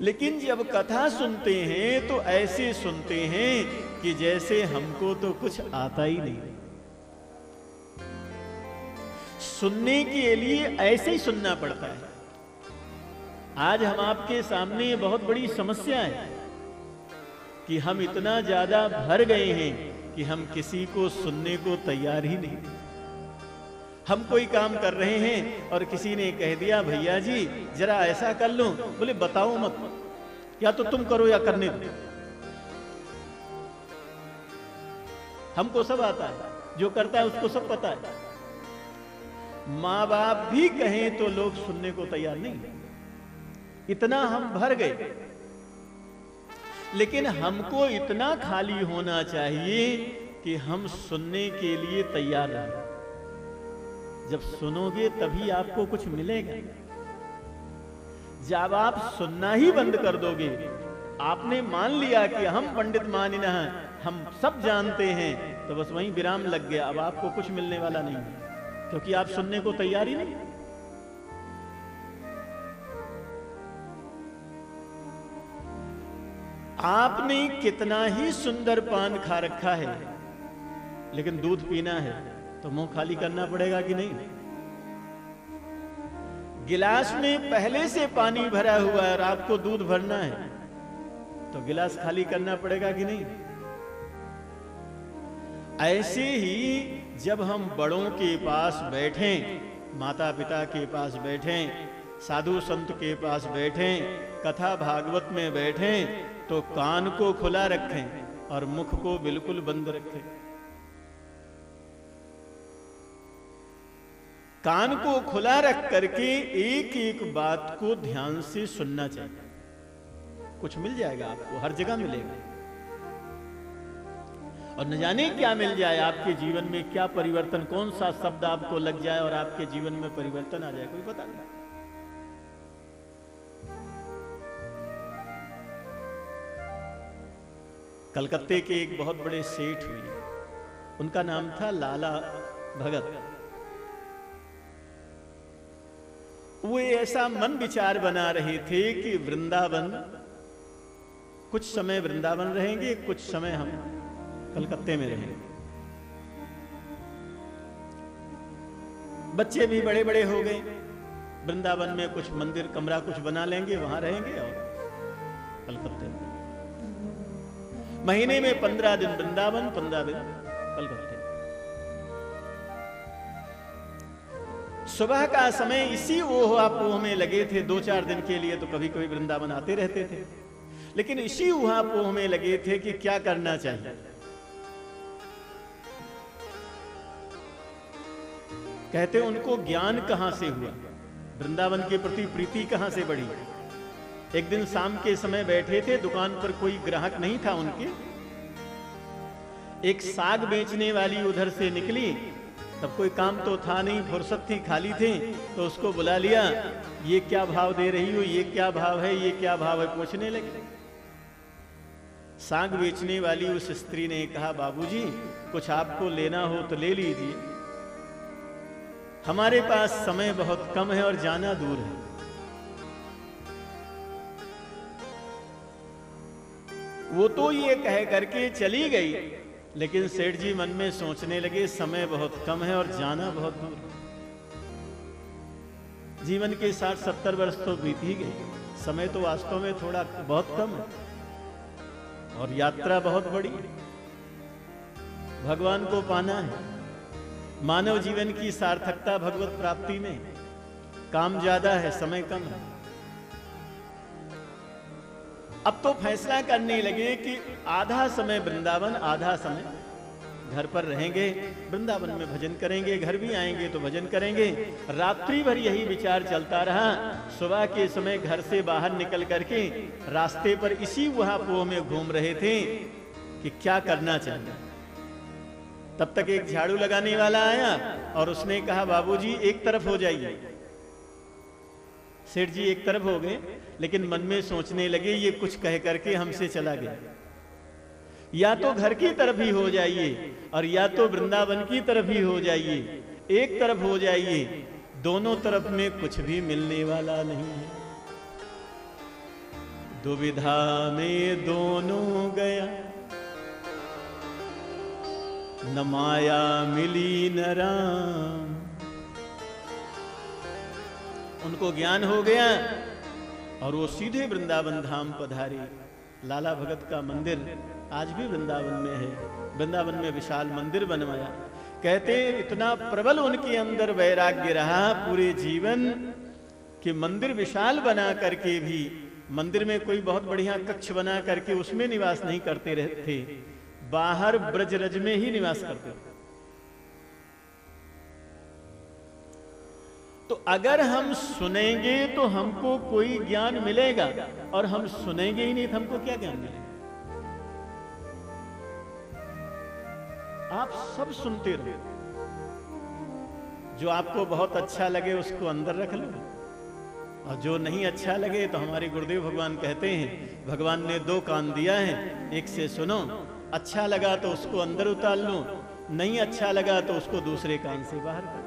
लेकिन जब कथा सुनते हैं तो ऐसे सुनते हैं कि जैसे हमको तो कुछ आता ही नहीं। सुनने के लिए ऐसे ही सुनना पड़ता है। आज हम आपके सामने बहुत बड़ी समस्या है कि हम इतना ज्यादा भर गए हैं कि हम किसी को सुनने को तैयार ही नहीं। हम कोई काम कर रहे हैं और किसी ने कह दिया भैया जी जरा ऐसा कर लो, बोले बताओ मत, या तो तुम करो या करने दो। हमको सब आता है, जो करता है उसको सब पता है। माँ बाप भी कहें तो लोग सुनने को तैयार नहीं, इतना हम भर गए। लेकिन हमको इतना खाली होना चाहिए कि हम सुनने के लिए तैयार रहें। जब सुनोगे तभी आपको कुछ मिलेगा। जब आप सुनना ही बंद कर दोगे, आपने मान लिया कि हम पंडित मानिना है, हम सब जानते हैं, तो बस वहीं विराम लग गया। अब आपको कुछ मिलने वाला नहीं है, क्योंकि आप सुनने को तैयार ही नहीं। आपने कितना ही सुंदर पान खा रखा है, लेकिन दूध पीना है तो मुंह खाली करना पड़ेगा कि नहीं? गिलास में पहले से पानी भरा हुआ है और आपको दूध भरना है तो गिलास खाली करना पड़ेगा कि नहीं? ऐसे ही जब हम बड़ों के पास बैठें, माता पिता के पास बैठें, साधु संत के पास बैठें, कथा भागवत में बैठें तो कान को खुला रखें और मुख को बिल्कुल बंद रखें। कान को खुला रख करके एक एक बात को ध्यान से सुनना चाहिए। कुछ मिल जाएगा आपको, हर जगह मिलेगा। और न जाने क्या मिल जाए आपके जीवन में, क्या परिवर्तन, कौन सा शब्द आपको लग जाए और आपके जीवन में परिवर्तन आ जाए, कोई पता नहीं। कलकत्ते के एक बहुत बड़े सेठ हुए, उनका नाम था लाला भगत। वो ऐसा मन विचार बना रहे थे कि वृंदावन, कुछ समय वृंदावन रहेंगे, कुछ समय हम कलकत्ते में रहेंगे। बच्चे भी बड़े बड़े हो गए, वृंदावन में कुछ मंदिर कमरा कुछ बना लेंगे, वहां रहेंगे और कलकत्ते में महीने में 15 दिन वृंदावन, 15 दिन कलकत्ते। सुबह का समय इसी ऊहापोह में लगे थे। 2-4 दिन के लिए तो कभी कभी वृंदावन आते रहते थे, लेकिन इसी ऊहापोह में लगे थे कि क्या करना चाहिए। कहते उनको ज्ञान कहां से हुआ, वृंदावन के प्रति प्रीति कहां से बढ़ी। एक दिन शाम के समय बैठे थे, दुकान पर कोई ग्राहक नहीं था उनके। एक साग बेचने वाली उधर से निकली, तब कोई काम तो था नहीं, फुर्सत थी, खाली थे, तो उसको बुला लिया। ये क्या भाव दे रही हो, ये क्या भाव है, ये क्या भाव है, पूछने लगे। साग बेचने वाली उस स्त्री ने कहा, बाबूजी कुछ आपको लेना हो तो ले लीजिए, हमारे पास समय बहुत कम है और जाना दूर है। वो तो ये कह करके चली गई, लेकिन सेठ जी मन में सोचने लगे समय बहुत कम है और जाना बहुत दूर है। जीवन के 60-70 वर्ष तो बीत ही गए, समय तो वास्तव में थोड़ा बहुत कम है और यात्रा बहुत बड़ी है। भगवान को पाना है। मानव जीवन की सार्थकता भगवत प्राप्ति में, काम ज्यादा है, समय कम है। अब तो फैसला करने लगे कि आधा समय वृंदावन, आधा समय घर पर रहेंगे। वृंदावन में भजन करेंगे, घर भी आएंगे तो भजन करेंगे। रात्रि भर यही विचार चलता रहा। सुबह के समय घर से बाहर निकल करके रास्ते पर इसी ऊहापोह में घूम रहे थे कि क्या करना चाहिए। तब तक एक झाड़ू लगाने वाला आया और उसने कहा, बाबूजी एक तरफ हो जाइए। सेठ जी एक तरफ हो गए, लेकिन मन में सोचने लगे ये कुछ कह करके हमसे चला गया। या तो घर की तरफ ही हो जाइए और या तो वृंदावन की तरफ ही हो जाइए। एक तरफ हो जाइए, दोनों तरफ में कुछ भी मिलने वाला नहीं है। दुविधा में दोनों गया, न माया मिली न राम। उनको ज्ञान हो गया और वो सीधे वृंदावन धाम पधारे। लाला भगत का मंदिर आज भी वृंदावन में है। वृंदावन में विशाल मंदिर बनवाया। कहते इतना प्रबल उनके अंदर वैराग्य रहा पूरे जीवन कि मंदिर विशाल बना करके भी, मंदिर में कोई बहुत बढ़िया कक्ष बना करके उसमें निवास नहीं करते रहते, बाहर ब्रजरज में ही निवास करते। तो अगर हम सुनेंगे तो हमको कोई ज्ञान मिलेगा, और हम सुनेंगे ही नहीं तो हमको क्या ज्ञान मिलेगा। आप सब सुनते रहो, जो आपको बहुत अच्छा लगे उसको अंदर रख लो, और जो नहीं अच्छा लगे तो हमारे गुरुदेव भगवान कहते हैं, भगवान ने 2 कान दिया है, एक से सुनो, अच्छा लगा तो उसको अंदर उतार लो, नहीं अच्छा लगा तो उसको दूसरे कान से बाहर कर,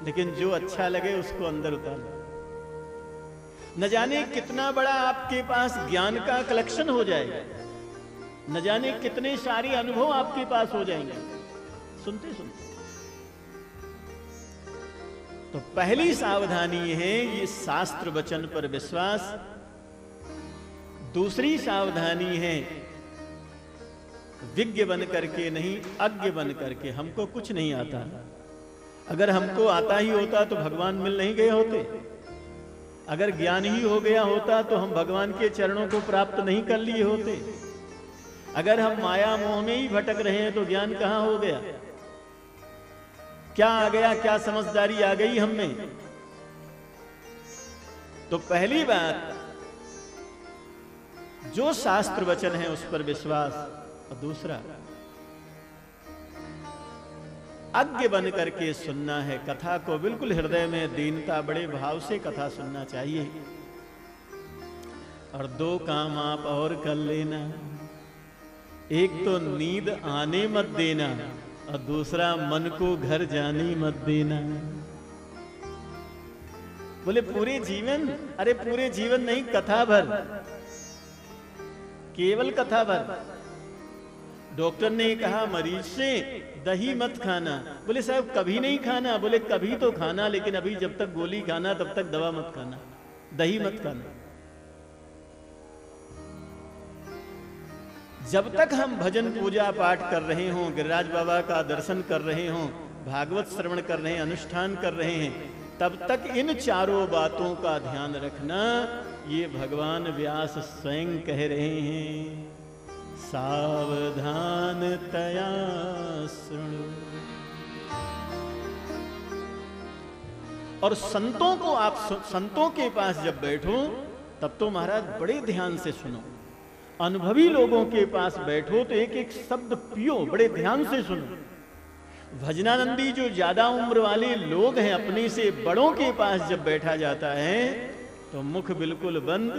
लेकिन जो अच्छा लगे उसको अंदर उतार लो। न जाने कितना बड़ा आपके पास ज्ञान का कलेक्शन हो जाएगा, न जाने कितने सारे अनुभव आपके पास हो जाएंगे सुनते सुनते। तो पहली सावधानी है ये शास्त्र वचन पर विश्वास। दूसरी सावधानी है विज्ञ बन करके नहीं, अज्ञ बन करके। हमको कुछ नहीं आता, अगर हमको आता ही होता तो भगवान मिल नहीं गए होते। अगर ज्ञान ही हो गया होता तो हम भगवान के चरणों को प्राप्त नहीं कर लिए होते। अगर हम माया मोह में ही भटक रहे हैं तो ज्ञान कहां हो गया? क्या आ गया? क्या समझदारी आ गई हम में? तो पहली बात, जो शास्त्र वचन है उस पर विश्वास, और दूसरा अज्ञ बन करके सुनना है। कथा को बिल्कुल हृदय में दीनता, बड़े भाव से कथा सुनना चाहिए। और दो काम आप और कर लेना, एक तो नींद आने मत देना और दूसरा मन को घर जाने मत देना। बोले पूरे जीवन? अरे पूरे जीवन नहीं, कथा भर, केवल कथा भर। डॉक्टर ने कहा मरीज से दही मत खाना। बोले साहब कभी नहीं खाना। बोले कभी तो खाना, लेकिन अभी जब तक गोली खाना तब तक दवा मत खाना, दही मत खाना। जब तक हम भजन पूजा पाठ कर रहे हों, गिरिराज बाबा का दर्शन कर रहे हों, भागवत श्रवण कर रहे हैं, अनुष्ठान कर रहे हैं, तब तक इन चारों बातों का ध्यान रखना। ये भगवान व्यास स्वयं कह रहे हैं, सावधानतया शृणु। और संतों को आप संतों के पास जब बैठो तब तो महाराज बड़े ध्यान से सुनो। अनुभवी लोगों के पास बैठो तो एक एक शब्द पियो, बड़े ध्यान से सुनो। भजनानंदी जो ज्यादा उम्र वाले लोग हैं, अपने से बड़ों के पास जब बैठा जाता है तो मुख बिल्कुल बंद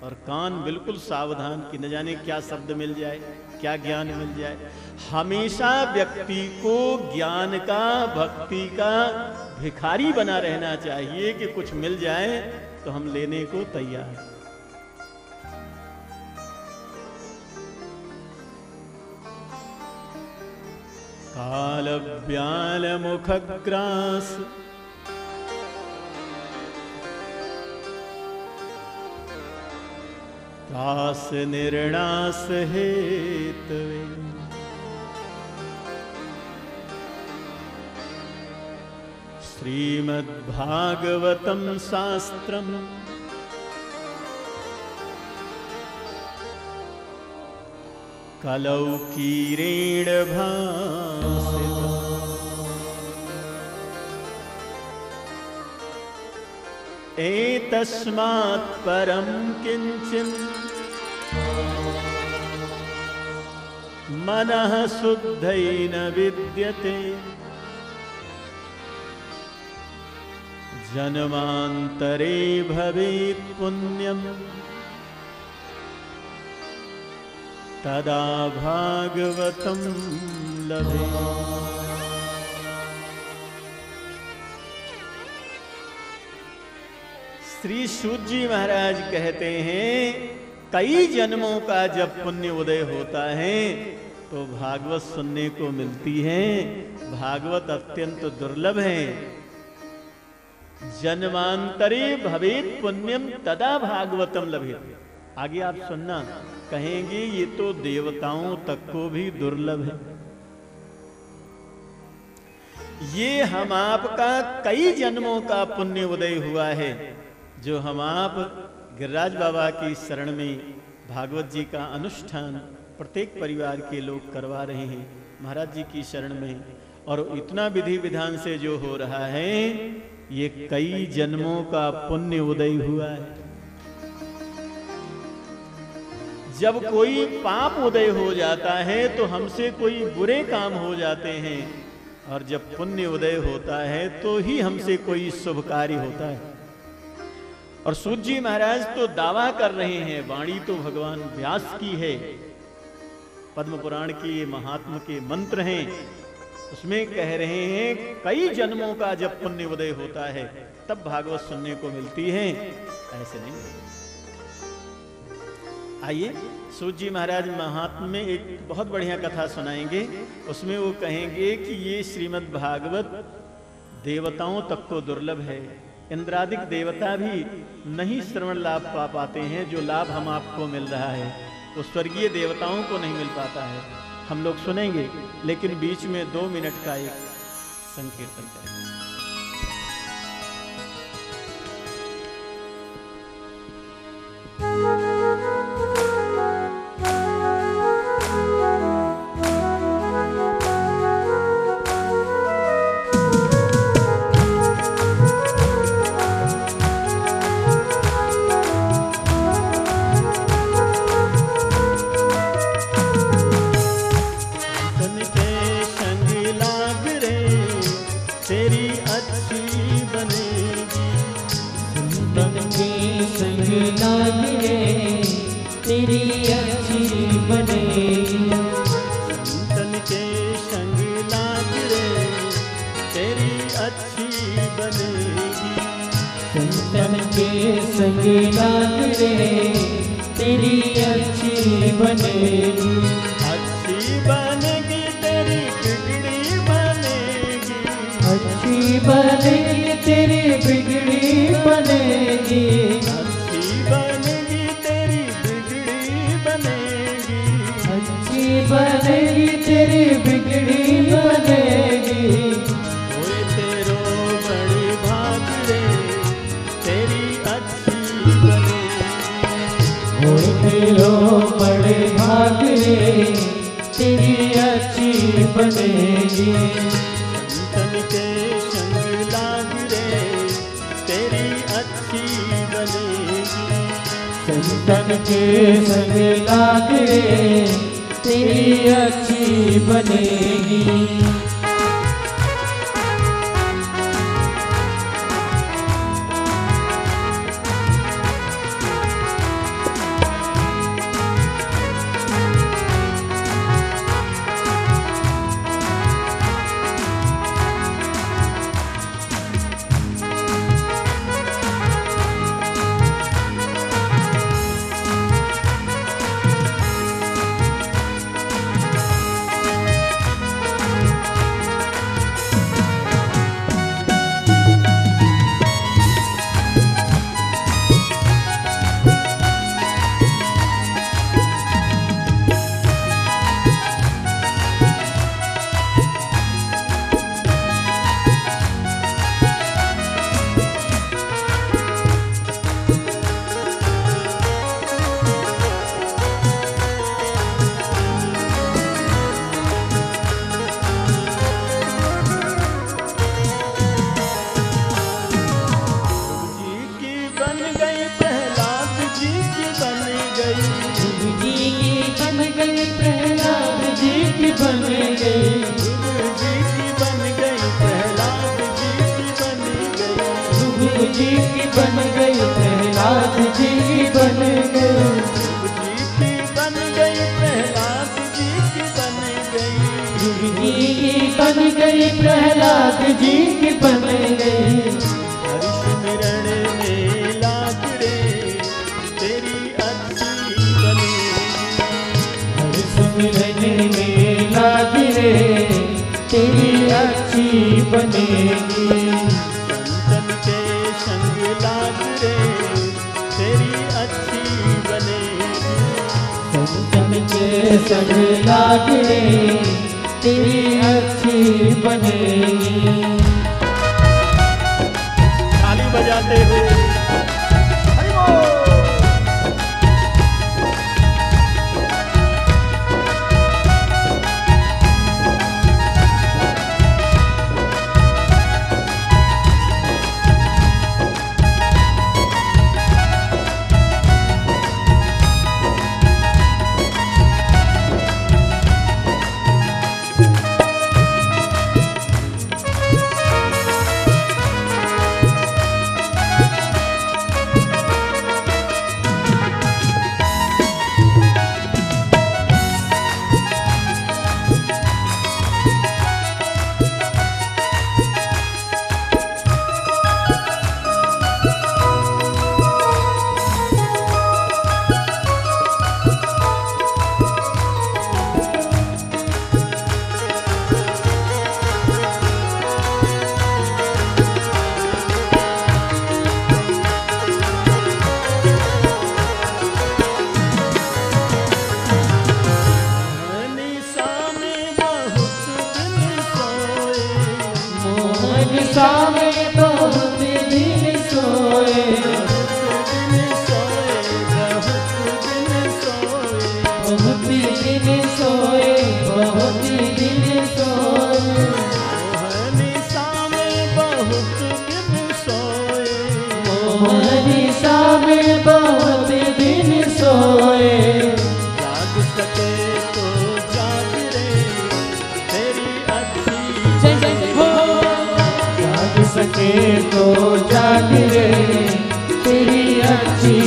और कान बिल्कुल सावधान कि न जाने क्या शब्द मिल जाए, क्या ज्ञान मिल जाए। हमेशा व्यक्ति को ज्ञान का, भक्ति का भिखारी बना रहना चाहिए कि कुछ मिल जाए तो हम लेने को तैयार। काल व्याल मुखग्रास दास निर्णास हेतवे। श्रीमद्भागवतम शास्त्रम कलौ कीरेण भासितम्। एतस्मात् परं किंचिन् मनः शुद्धैन विद्यते। जन्मान्तरे भवेत् पुण्यम् तदा भागवतं लभे। श्री सूत जी महाराज कहते हैं, कई जन्मों का जब पुण्य उदय होता है तो भागवत सुनने को मिलती है। भागवत अत्यंत दुर्लभ है। जन्मांतरे भवेत् पुण्यम तदा भागवतम लभेत। आगे आप सुनना, कहेंगे ये तो देवताओं तक को भी दुर्लभ है। ये हम आपका कई जन्मों का पुण्य उदय हुआ है, जो हम आप गिरिराज बाबा की शरण में भागवत जी का अनुष्ठान प्रत्येक परिवार के लोग करवा रहे हैं महाराज जी की शरण में। और इतना विधि विधान से जो हो रहा है, ये कई जन्मों का पुण्य उदय हुआ है। जब कोई पाप उदय हो जाता है तो हमसे कोई बुरे काम हो जाते हैं, और जब पुण्य उदय होता है तो ही हमसे कोई शुभ कार्य होता है। और सूत जी महाराज तो दावा कर रहे हैं, वाणी तो भगवान व्यास की है, पद्म पुराण के ये महात्मा के मंत्र हैं, उसमें कह रहे हैं कई जन्मों का जब पुण्य उदय होता है तब भागवत सुनने को मिलती है, ऐसे नहीं। आइए सूत जी महाराज महात्मा में एक बहुत बढ़िया कथा सुनाएंगे। उसमें वो कहेंगे कि ये श्रीमद् भागवत देवताओं तक को दुर्लभ है। इंद्रादिक देवता भी नहीं श्रवण लाभ पा पाते हैं। जो लाभ हम आपको मिल रहा है वो स्वर्गीय देवताओं को नहीं मिल पाता है। हम लोग सुनेंगे, लेकिन बीच में 2 मिनट का एक संकीर्तन करेंगे। लागे तेरी अच्छी बनेगी। संतन के संग लाग रे तेरी अच्छी बनेगी। संतन के संग लाग रे तेरी अच्छी बनेगी। अच्छी बनेगी तेरी बिगड़ी बनेगी। अच्छी बनेगी तेरी बिगड़ी बनेगी। अच्छी बनेगी तेरी बिगड़ी बनेगी। अच्छी बनेगी तेरी बिगड़ी बनेगी। ओए तेरो बड़ी भाग रे तेरी अच्छी बनेगी। होए तेरो बड़े भाग रे तेरी अच्छी बनेगी। संतन के संग लाग रे तेरी अच्छी बनेगी। संतन के संग लाग रे तेरी अच्छी बनेगी। जी की बन गई प्रहलाद जी की बन गई। जी की बन गई प्रहलाद जी की बन गई। जी की बन गई प्रहलाद जी की बन गई। हरि सिमरन में लाग रे तेरी अच्छी बनेगी। हरि सिमरन में लाग रे तेरी अच्छी बनेगी। संतन के संग लाग रे तेरी अच्छी बनेगी। संतन के संग लाग रे तेरी अच्छी बनेगी। ताली बजाते हुए हरि बोल। में बहुत दिन सोए। बहुत दिन सोए, बहुत दिन सोए। मोहनी सा में बहुत दिन सोए। जाग सके तो जाग रे तेरी अच्छी जाग सके तो जाग रे तेरी अच्छी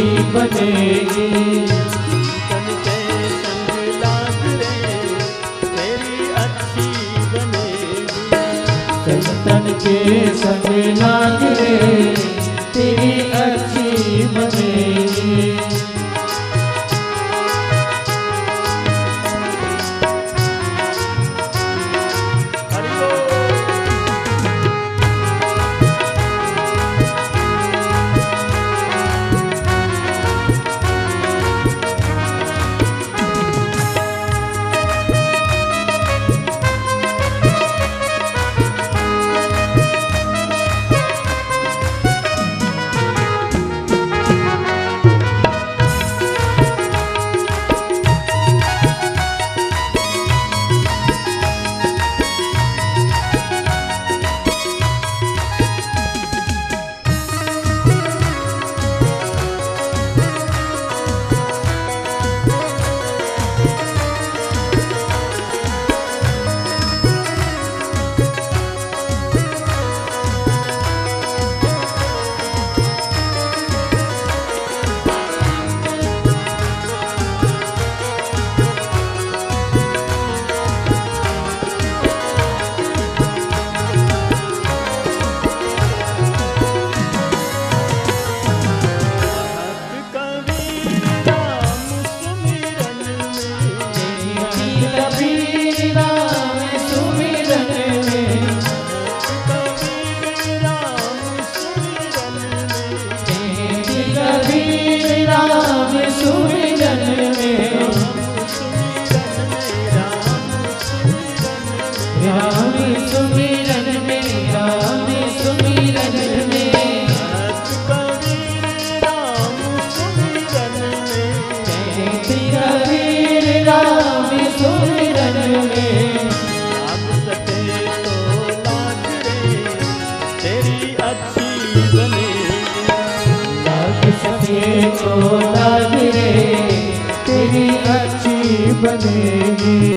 राम सुमिरन में, राम सुमिरन में। भक्त कबीर राम सुमिरन में, भक्त कबीर राम सुमिरन में। लाग सके तो लाग रे तेरी अच्छी बनेगी। लाग सके तो लाग रे तेरी अच्छी बनेगी।